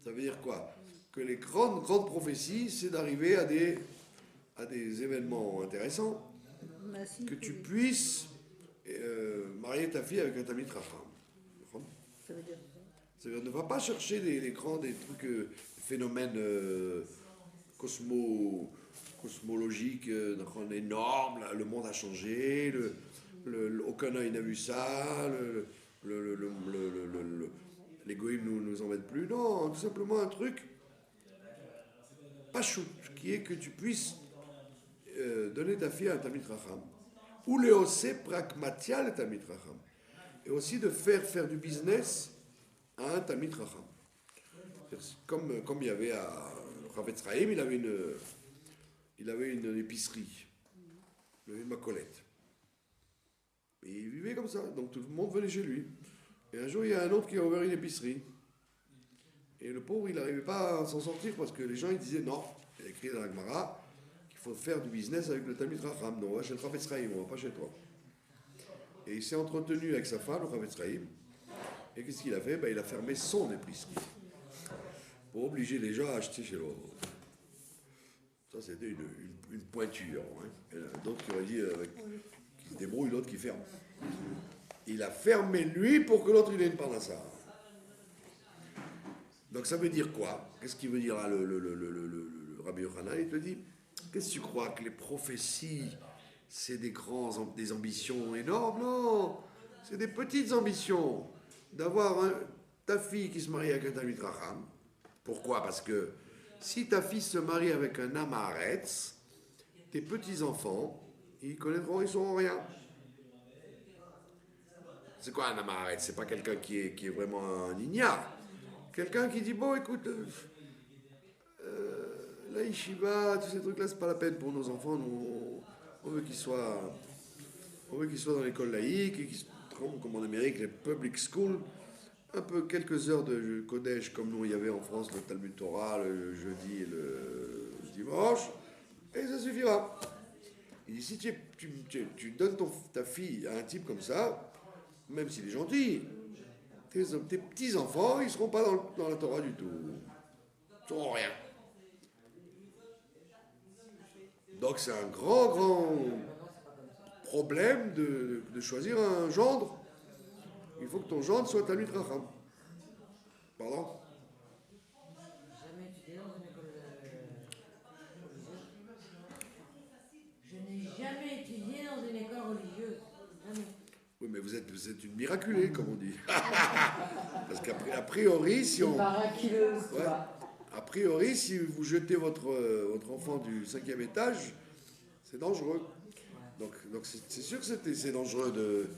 Ça veut dire quoi ? Que les grandes prophéties, c'est d'arriver à des événements intéressants, que tu puisses marier ta fille avec un Talmid Chacham. Ça veut dire Ça veut dire, ne va pas chercher des trucs, phénomènes cosmologiques énormes, là, le monde a changé, aucun œil n'a vu ça, les goïms nous embêtent plus. Non, tout simplement un truc pachout, qui est que tu puisses donner ta fille à un Talmid Chacham. Ou le osé pragmatia le Talmid Chacham. Et aussi de faire du business à un Talmid Chacham. Comme il y avait à Chavetz Chaim, il avait une épicerie, il avait une macolette. Et il vivait comme ça, donc tout le monde venait chez lui. Et un jour, il y a un autre qui a ouvert une épicerie. Et le pauvre, il n'arrivait pas à s'en sortir parce que les gens ils disaient non. Il y a écrit dans la Gemara qu'il faut faire du business avec le Talmid Chacham. Non, on va chez le Chavetz Chaim, on ne va pas chez toi. Et il s'est entretenu avec sa femme, le Chavetz Chaim. Et qu'est-ce qu'il a fait ? Il a fermé son épicerie pour obliger les gens à acheter chez l'autre. Ça, c'était une pointure. Hein. D'autres qui auraient dit qui se débrouille, l'autre qui ferme. Il a fermé lui pour que l'autre il ait une parnassa. Donc ça veut dire quoi ? Qu'est-ce qu'il veut dire là, le Rabbi Yochanan ? Il te dit, qu'est-ce que tu crois que les prophéties, c'est des ambitions énormes ? Non, c'est des petites ambitions. D'avoir ta fille qui se marie avec un Talmid Chacham. Pourquoi ? Parce que si ta fille se marie avec un Am Haaretz, tes petits-enfants, ils sauront rien. C'est quoi un Am Haaretz ? C'est pas quelqu'un qui est vraiment un ignare. Quelqu'un qui dit, bon, écoute, La yeshiva, tous ces trucs-là, c'est pas la peine pour nos enfants. On veut qu'ils soient dans l'école laïque, et qu'ils se trouvent, comme en Amérique, les public schools. Un peu quelques heures de Kodesh, comme nous, il y avait en France le Talmud Torah, le jeudi et le dimanche, et ça suffira. Il dit, si tu donnes ta fille à un type comme ça, même s'il est gentil, tes petits-enfants, ils ne seront pas dans la Torah du tout. Ils ne seront rien. Donc c'est un grand problème de choisir un gendre. Il faut que ton gendre soit Talmid Chacham. Pardon? Jamais étudié dans une école religieuse. Je n'ai jamais étudié dans une école religieuse. Jamais. Oui, mais vous êtes une miraculée, comme on dit. Parce qu'a priori, si on... Miraculeuse, Ouais. A priori, si vous jetez votre enfant du 5e étage, c'est dangereux. Donc c'est sûr que c'est dangereux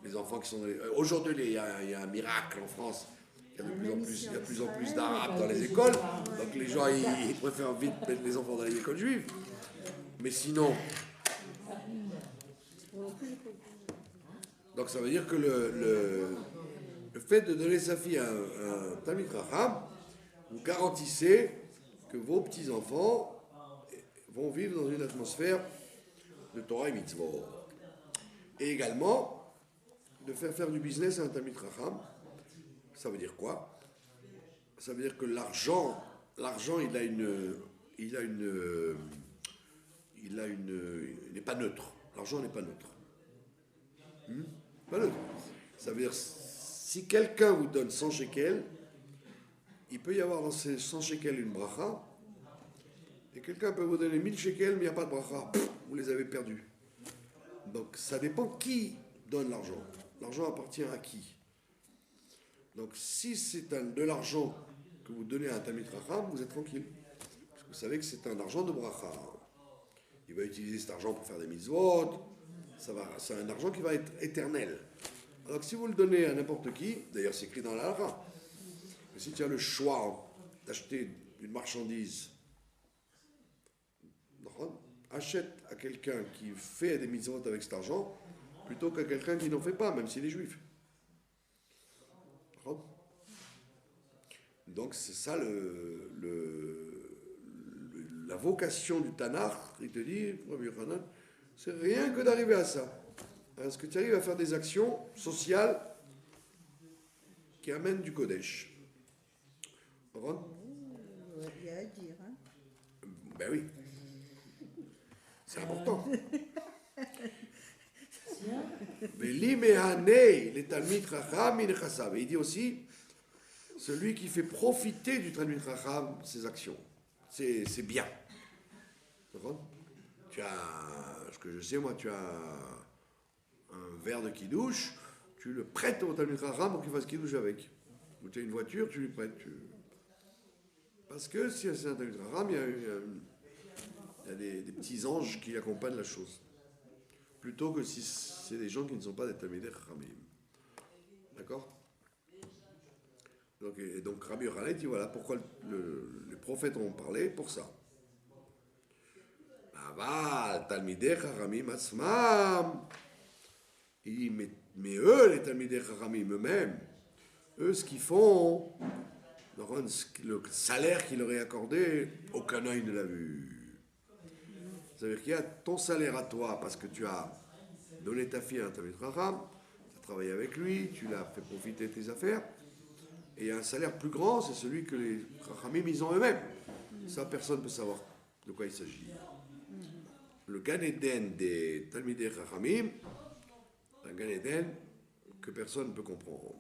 les enfants qui sont... Aujourd'hui, il y a un miracle en France. Il y a de plus en plus d'Arabes dans les écoles. Donc les gens, ils préfèrent vite mettre les enfants dans les écoles juives. Mais sinon... Donc ça veut dire que le fait de donner sa fille à un Talmid Chacham, vous garantissez que vos petits-enfants vont vivre dans une atmosphère de Torah et Mitzvot. Et également, de faire du business à un Talmid Chacham, ça veut dire quoi? Ça veut dire que l'argent, il n'est pas neutre. L'argent n'est pas neutre. Pas neutre. Ça veut dire, si quelqu'un vous donne 100 shekels, il peut y avoir dans ces 100 shekels une bracha, et quelqu'un peut vous donner 1000 shekels, mais il n'y a pas de bracha. Vous les avez perdus. Donc ça dépend qui donne l'argent. L'argent appartient à qui? Donc si c'est de l'argent que vous donnez à un Talmid Chacham, vous êtes tranquille. Parce que vous savez que c'est un argent de bracha. Il va utiliser cet argent pour faire des mitzvot. C'est un argent qui va être éternel. Alors que si vous le donnez à n'importe qui, d'ailleurs c'est écrit dans la halakha, si tu as le choix d'acheter une marchandise, achète à quelqu'un qui fait des mitzvot avec cet argent, plutôt qu'à quelqu'un qui n'en fait pas, même s'il est juif. Donc c'est ça la vocation du Tanakh. Il te dit, c'est rien que d'arriver à ça. Est-ce que tu arrives à faire des actions sociales qui amènent du Kodesh? Il y a à dire, hein? Ben oui. C'est important. Et il dit aussi, celui qui fait profiter du Talmid Chacham ses actions. C'est bien. Tu as, ce que je sais moi, tu as un verre de kidouche, tu le prêtes au Talmid Chacham pour qu'il fasse kidouche avec. Ou tu as une voiture, tu lui prêtes. Parce que si c'est un Talmid Chacham, il y a des petits anges qui accompagnent la chose. Plutôt que si c'est des gens qui ne sont pas des Talmidei Chachamim. D'accord? Donc Rabbi Yochanan dit voilà pourquoi les prophètes ont parlé, pour ça. Aval, Talmidei Chachamim asmam. Il dit mais eux, les Talmidei Chachamim eux-mêmes, eux, ce qu'ils font, le salaire qui leur est accordé, aucun œil ne l'a vu. Ça veut dire qu'il y a ton salaire à toi parce que tu as donné ta fille à un Talmid Chacham, tu as travaillé avec lui, tu l'as fait profiter de tes affaires, et il y a un salaire plus grand, c'est celui que les Chachamim ils ont eux-mêmes. Ça, personne ne peut savoir de quoi il s'agit. Le Gan Eden des Talmidei Chachamim, un Gan Eden que personne ne peut comprendre.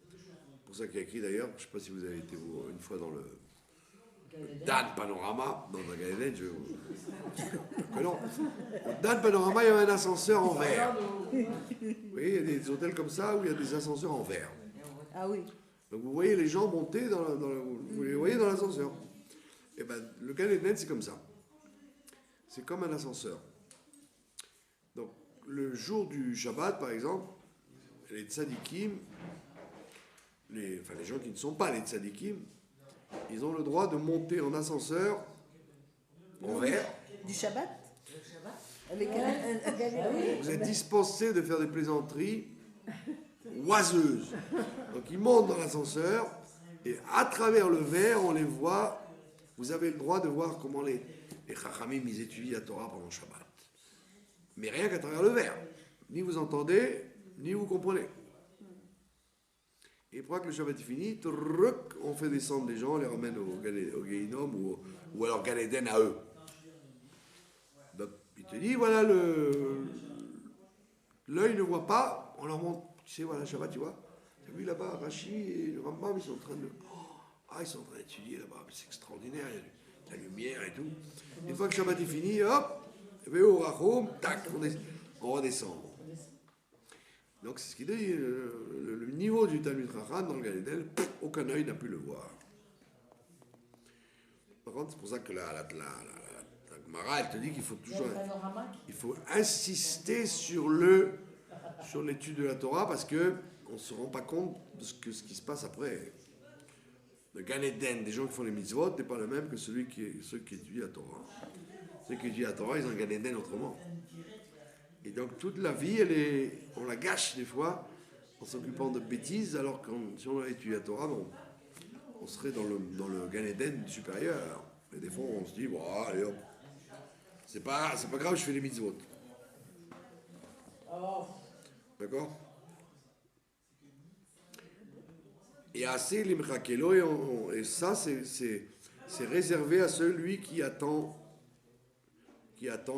C'est pour ça qu'il y a écrit d'ailleurs, je ne sais pas si vous avez été une fois dans le Dan Panorama, dans un Gan Eden, que non. Au Dan Panorama, il y a un ascenseur en verre. Oui, il y a des hôtels comme ça où il y a des ascenseurs en verre. Ah oui. Donc vous voyez les gens monter, vous les voyez dans l'ascenseur. Et ben le Gan Eden, c'est comme ça. C'est comme un ascenseur. Donc le jour du Shabbat, par exemple, les tzadikim, les gens qui ne sont pas les tzadikim, ils ont le droit de monter en ascenseur en verre. Du Shabbat Le Shabbat. avec un galet. Vous êtes dispensé de faire des plaisanteries oiseuses. Donc ils montent dans l'ascenseur et à travers le verre, on les voit. Vous avez le droit de voir comment les Chachamim, ils étudient la Torah pendant le Shabbat. Mais rien qu'à travers le verre. Ni vous entendez, ni vous comprenez. Et une fois que le Shabbat est fini, on fait descendre les gens, on les ramène au Gehinom ou alors Gan Eden à eux. Donc, il te dit, voilà, l'œil ne voit pas, on leur montre, tu sais, voilà, Shabbat, tu vois. Tu as vu là-bas, Rashi et le Rambam, ils sont en train de... ils sont en train d'étudier là-bas, c'est extraordinaire, il y a la lumière et tout. Une fois que Shabbat est fini, hop, Veo Rachom, tac, on redescend. Donc c'est ce qu'il dit, le niveau du Talmud Chacham dans le Gan Eden, aucun œil n'a pu le voir. Par contre, c'est pour ça que la Gemara, elle te dit qu'il faut toujours... Il faut insister sur l'étude de la Torah parce qu'on ne se rend pas compte de ce qui se passe après. Le Gan Eden des gens qui font les mitzvot n'est pas le même que ceux qui étudient la Torah. Ceux qui étudient la Torah, ils ont un Gan Eden autrement. Et donc toute la vie, on la gâche des fois en s'occupant de bêtises, alors que si on avait étudié la Torah, on serait dans le Gan Eden supérieur. Et des fois, on se dit, bon, allez hop, c'est pas grave, je fais les mitzvot. D'accord? Et assez l'imchakelo, et ça, c'est réservé à celui qui attend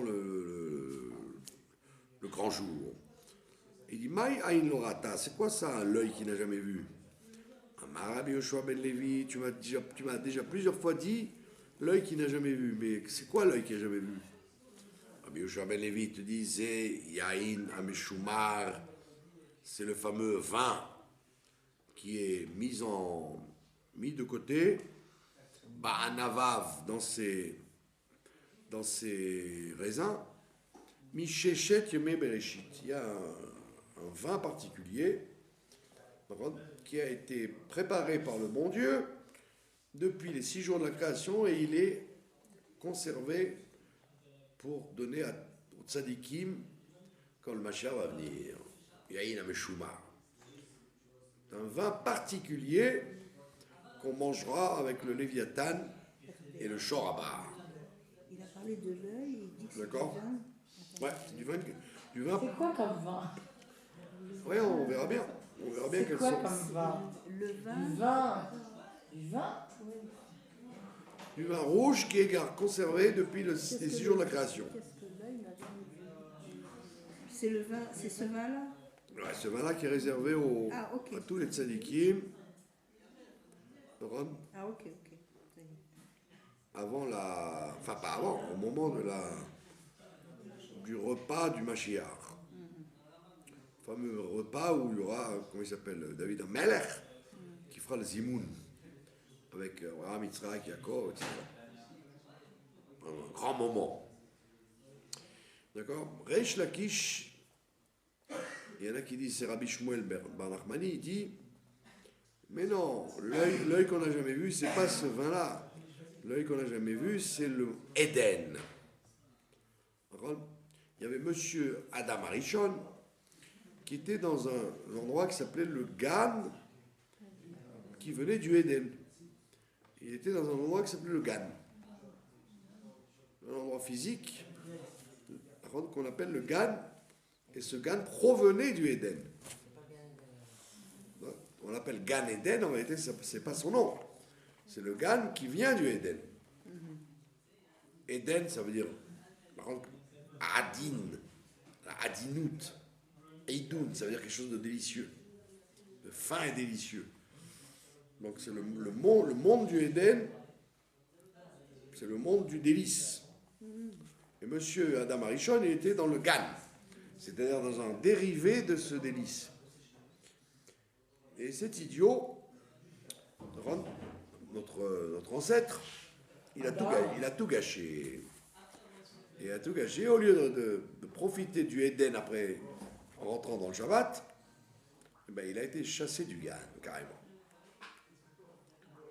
le grand jour. Il dit, Maï aïn lorata, c'est quoi ça, l'œil qui n'a jamais vu? Amar Yoshua ben Levi, tu m'as déjà plusieurs fois dit, l'œil qui n'a jamais vu. Mais c'est quoi l'œil qui n'a jamais vu? Rabbi Yoshua ben Levi te disait, Yain Ameshumar, c'est le fameux vin qui est mis de côté, Ba'anavav, dans ses raisins, Mishechet Yemei Bereshit. Il y a un vin particulier qui a été préparé par le bon Dieu depuis les 6 jours de la création et il est conservé pour donner aux tzadikim quand le Mashiach va venir. Yain Ameshumar. Un vin particulier qu'on mangera avec le Léviathan et le Shorabar. Il a parlé de l'œil, il dit que D'accord. c'est du vin. Ouais, du vin. C'est quoi comme vin? Ouais, on verra bien. On verra bien C'est quel quoi sort. comme vin? Le vin. Du vin. Du vin? Du vin rouge qui est conservé depuis les 6 jours de la création. Qu'est-ce que l'œil n'a jamais vu? C'est le vin, c'est ce vin-là? Ouais, ce vin-là qui est réservé Ah, ok. à tous les tzadikim. Ah, ok. Ça y est. Avant enfin pas avant, au moment du repas du Mashiach. Le fameux repas où il y aura, comment il s'appelle, David Amelech, qui fera le Zimoun, avec Abraham, Yitzhak, Yaakov, etc. Un grand moment. D'accord? Reish Lakish, il y en a qui disent, c'est Rabbi Shmuel Bar Nachmani, il dit, mais non, l'œil qu'on n'a jamais vu, c'est pas ce vin-là. L'œil qu'on n'a jamais vu, c'est le Éden. Il y avait monsieur Adam Arishon qui était dans un endroit qui s'appelait le Gan, qui venait du Éden. Il était dans un endroit qui s'appelait le Gan. Un endroit physique qu'on appelle le Gan, et ce Gan provenait du Éden. On l'appelle Gan Eden, en réalité, ce n'est pas son nom. C'est le Gan qui vient du Éden. Éden, ça veut dire, par contre, Adin, Adinout. Eidoun, ça veut dire quelque chose de délicieux, de fin et délicieux. Donc c'est le monde du Éden, c'est le monde du délice. Et monsieur Adam Arishon, il était dans le Gan, c'est-à-dire dans un dérivé de ce délice. Et cet idiot, notre ancêtre, il a tout gâché. Il a tout gâché. Au lieu de profiter du Éden après, en rentrant dans le Shabbat, il a été chassé du Gan, carrément.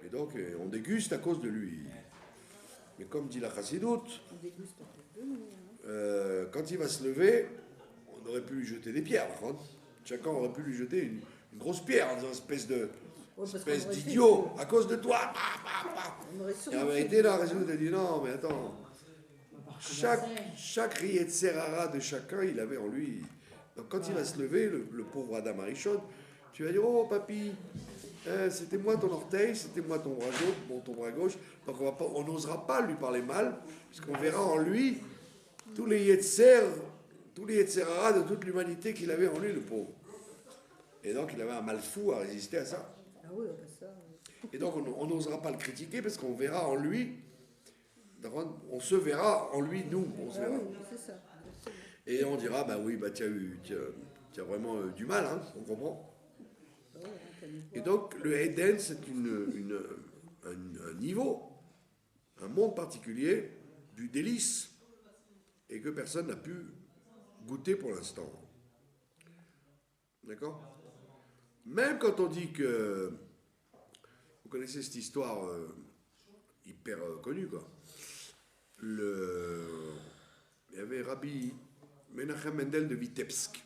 Et donc, on déguste à cause de lui. Mais comme dit la Chassidoute, On déguste un peu de nous. Hein. quand il va se lever, on aurait pu lui jeter des pierres, par contre. Chacun aurait pu lui jeter une grosse pierre, en disant espèce d'idiot, à cause de toi. Et en vérité, la Chassidoute a dit non, mais attends. Chaque Yetzerara de chacun, il avait en lui. Donc quand il va se lever, le pauvre Adam Arishon, tu vas dire, oh papy, c'était moi ton orteil, c'était moi ton bras gauche, ton bras gauche. Donc on n'osera pas lui parler mal, puisqu'on verra en lui tous les Yetzerara de toute l'humanité qu'il avait en lui, le pauvre. Et donc il avait un mal fou à résister à ça. Ah oui, ça. Et donc on n'osera pas le critiquer, parce qu'on verra en lui, on se verra en lui, nous, on se verra. Oui, c'est ça. Et on dira, bah oui, bah tu as vraiment du mal, hein, on comprend. Et donc, le Eden, c'est un niveau, un monde particulier du délice, et que personne n'a pu goûter pour l'instant. D'accord? Même quand on dit que... Vous connaissez cette histoire hyper connue, quoi. Il y avait Rabbi Menachem Mendel de Vitebsk,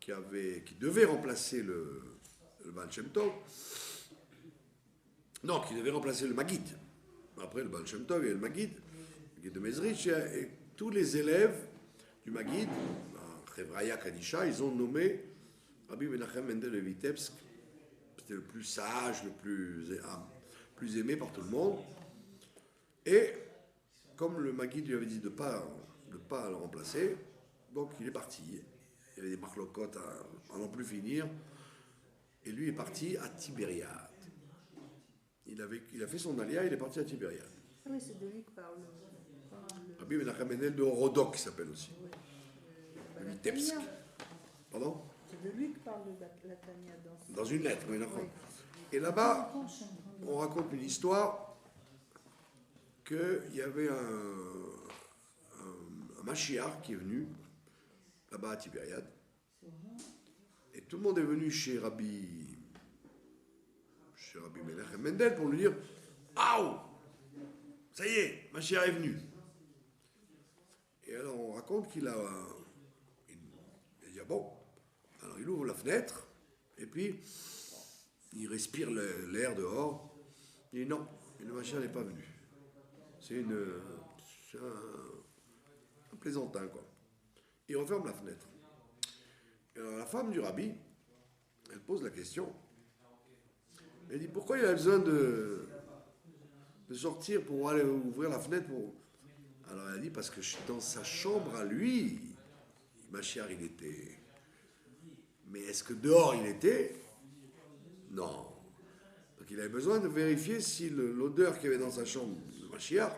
qui devait remplacer le Baal Shem Tov. Non, qui devait remplacer le Maguid. Après le Baal Shem Tov, il y a le Maguid de Mezrich, et tous les élèves du Maguid, Chevraya Kadisha, ils ont nommé Rabbi Menachem Mendel de Vitebsk. C'était le plus sage, le plus aimé par tout le monde. Et comme le Maguid lui avait dit de ne pas le remplacer, donc il est parti. Il y avait des marlocotes à n'en plus finir. Et lui est parti à Tibériade. Il a fait son alia, il est parti à Tibériade. Ah oui, c'est de lui que parle. Rabbi Menachem Mendel de Horodok, qui s'appelle aussi. La Vitebsk. Tania. Pardon? C'est de lui que parle la Tania Dans une lettre, oui, d'accord. Et là-bas, on raconte une histoire qu'il y avait un Mashiach qui est venu là-bas à Tibériade. Et tout le monde est venu chez Rabbi Menachem Mendel pour lui dire « Aouh, ça y est, Mashiach est venu ». Et alors on raconte qu'il a... Il dit « bon ». Alors il ouvre la fenêtre et puis il respire l'air dehors. Il dit « non, le Mashiach n'est pas venu. C'est un plaisantin, quoi. » Il referme la fenêtre. Et alors, la femme du rabbi, elle pose la question. Elle dit, pourquoi il a besoin de sortir pour aller ouvrir la fenêtre Alors elle dit, parce que dans sa chambre à lui, Mashiach, il était. Mais est-ce que dehors il était? Non. Donc il avait besoin de vérifier si l'odeur qu'il y avait dans sa chambre de Mashiach,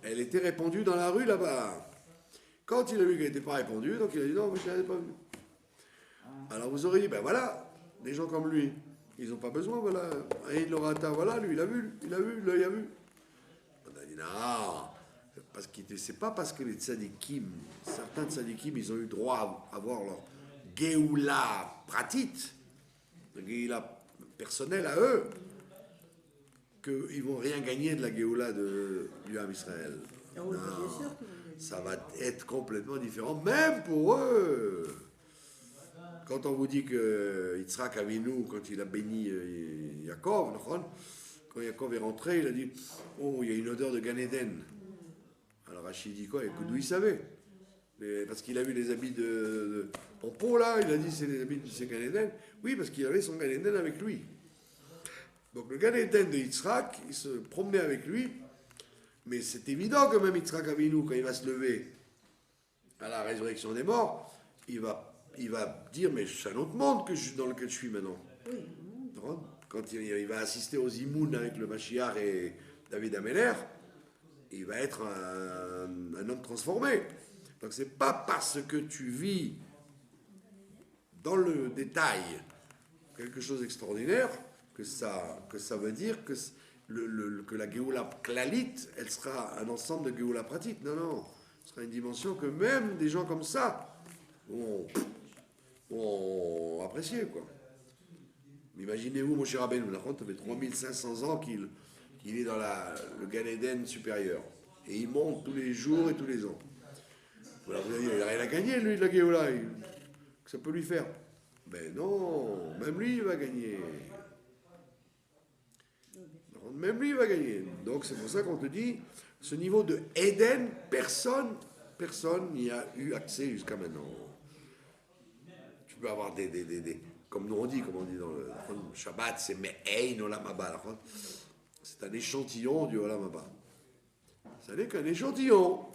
elle était répandue dans la rue là-bas. Quand il a vu qu'elle n'était pas répandue, donc il a dit non, Mashiach n'est pas venu. Alors vous aurez dit, ben voilà, des gens comme lui, ils n'ont pas besoin, voilà. Et il l'aura atteint, voilà, lui, il a vu, l'œil a vu. On a dit non, c'est pas parce que les tzadikim, certains tzadikim, ils ont eu droit à avoir leur Géoula pratit, le Géoula personnel à eux, qu'ils vont rien gagner de la Géoula du Ham Israël. Ah oui, Non, bien sûr qu'ils vont gagner. ça va être complètement différent, même pour eux. Quand on vous dit que Yitzhak Avinu, quand il a béni Yaakov, quand Yaakov est rentré, il a dit « Oh, il y a une odeur de Gan Eden ». Alors Rachid dit quoi? D'où il savait? Parce qu'il a vu les habits en peau, là, il a dit c'est les habits de Gan Eden. Oui, parce qu'il avait son Gan Eden avec lui. Donc le Gan Eden de Yitzhak, il se promenait avec lui, mais c'est évident que même Yitzhak Avinu, quand il va se lever à la résurrection des morts, il va dire, mais c'est un autre monde dans lequel je suis maintenant. Oui. Quand il va assister aux Imoun avec le Mashiach et David Ameller, il va être un homme transformé. Donc c'est pas parce que tu vis dans le détail quelque chose d'extraordinaire que ça veut dire que la Géoula Klalit, elle sera un ensemble de Géoula pratique. Non, ce sera une dimension que même des gens comme ça vont apprécier, quoi. Imaginez-vous, mon cher Rabbeinu, ça fait 3500 ans qu'il est dans le Gan Eden supérieur. Et il monte tous les jours et tous les ans. Voilà, vous allez dire, il n'a rien à gagner, lui, de la Géoula. Que ça peut lui faire. Ben non, même lui, il va gagner. Même lui, il va gagner. Donc, c'est pour ça qu'on te dit, ce niveau de Eden, personne n'y a eu accès jusqu'à maintenant. Tu peux avoir comme on dit dans le Shabbat, c'est Me'ein Olam Haba. C'est un échantillon du Olam Haba. Ça n'est qu'un échantillon.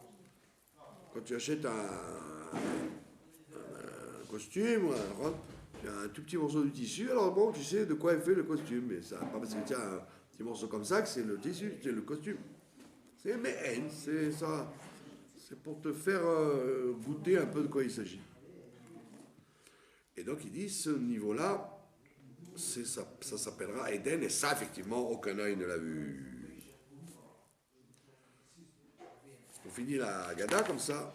Quand tu achètes un costume, il y a un tout petit morceau de tissu, alors bon, tu sais de quoi est fait le costume. Mais ça, pas parce que tu as un petit morceau comme ça que c'est le tissu, c'est le costume. C'est Me'ein, c'est ça. C'est pour te faire goûter un peu de quoi il s'agit. Et donc il dit, ce niveau-là, ça s'appellera Eden, et ça, effectivement, aucun œil ne l'a vu. On finit la Haggadah comme ça.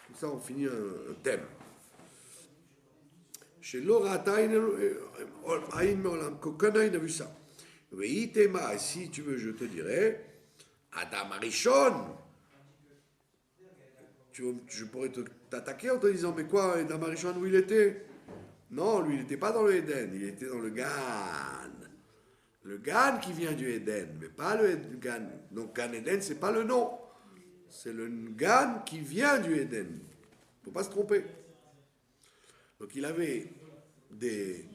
Comme ça, on finit un thème. Chez Laura qu'aucun œil n'a vu ça. Et si tu veux, je te dirais, Adam Arishon. Je pourrais t'attaquer en te disant, mais quoi, Adam Arishon, où il était? Non, lui, il n'était pas dans le Eden, il était dans le Gan. Le Gan qui vient du Eden, mais pas le Gan. Donc, Gan Eden, c'est pas le nom. C'est le Gan qui vient du Eden. Il ne faut pas se tromper. Donc, il avait des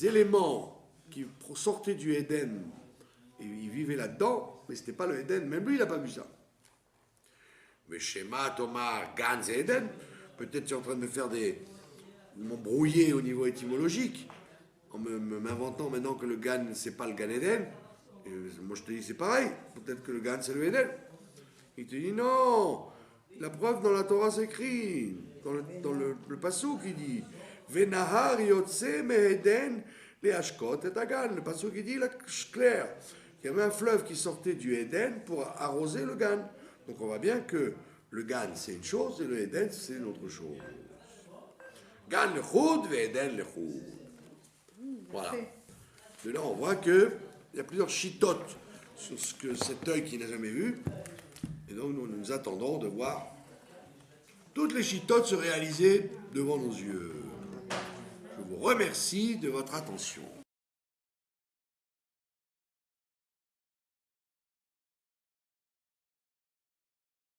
éléments qui sortaient du Eden et il vivait là-dedans, mais ce n'était pas le Eden. Même lui, il n'a pas vu ça. Mais Shema, Thomas, Gan, c'est Eden. Peut-être tu es en train de me faire m'embrouiller au niveau étymologique, en m'inventant maintenant que le Gan, c'est pas le Gan Eden. Et moi, je te dis, c'est pareil. Peut-être que le Gan, c'est le Eden. Il te dit, non. La preuve dans la Torah, c'est écrit. Dans le Passouk, il dit, Venahar yotse me'eden le ashkot et agan. Le Passouk, il dit, là, clair, qu'il y avait un fleuve qui sortait du Eden pour arroser le Gan. Donc on voit bien que le Gan c'est une chose et le Eden c'est une autre chose. Gan le Choud et Eden le Choud. Voilà. De là on voit qu'il y a plusieurs chitotes sur ce que cet œil qui n'a jamais vu. Et donc nous attendons de voir toutes les chitotes se réaliser devant nos yeux. Je vous remercie de votre attention.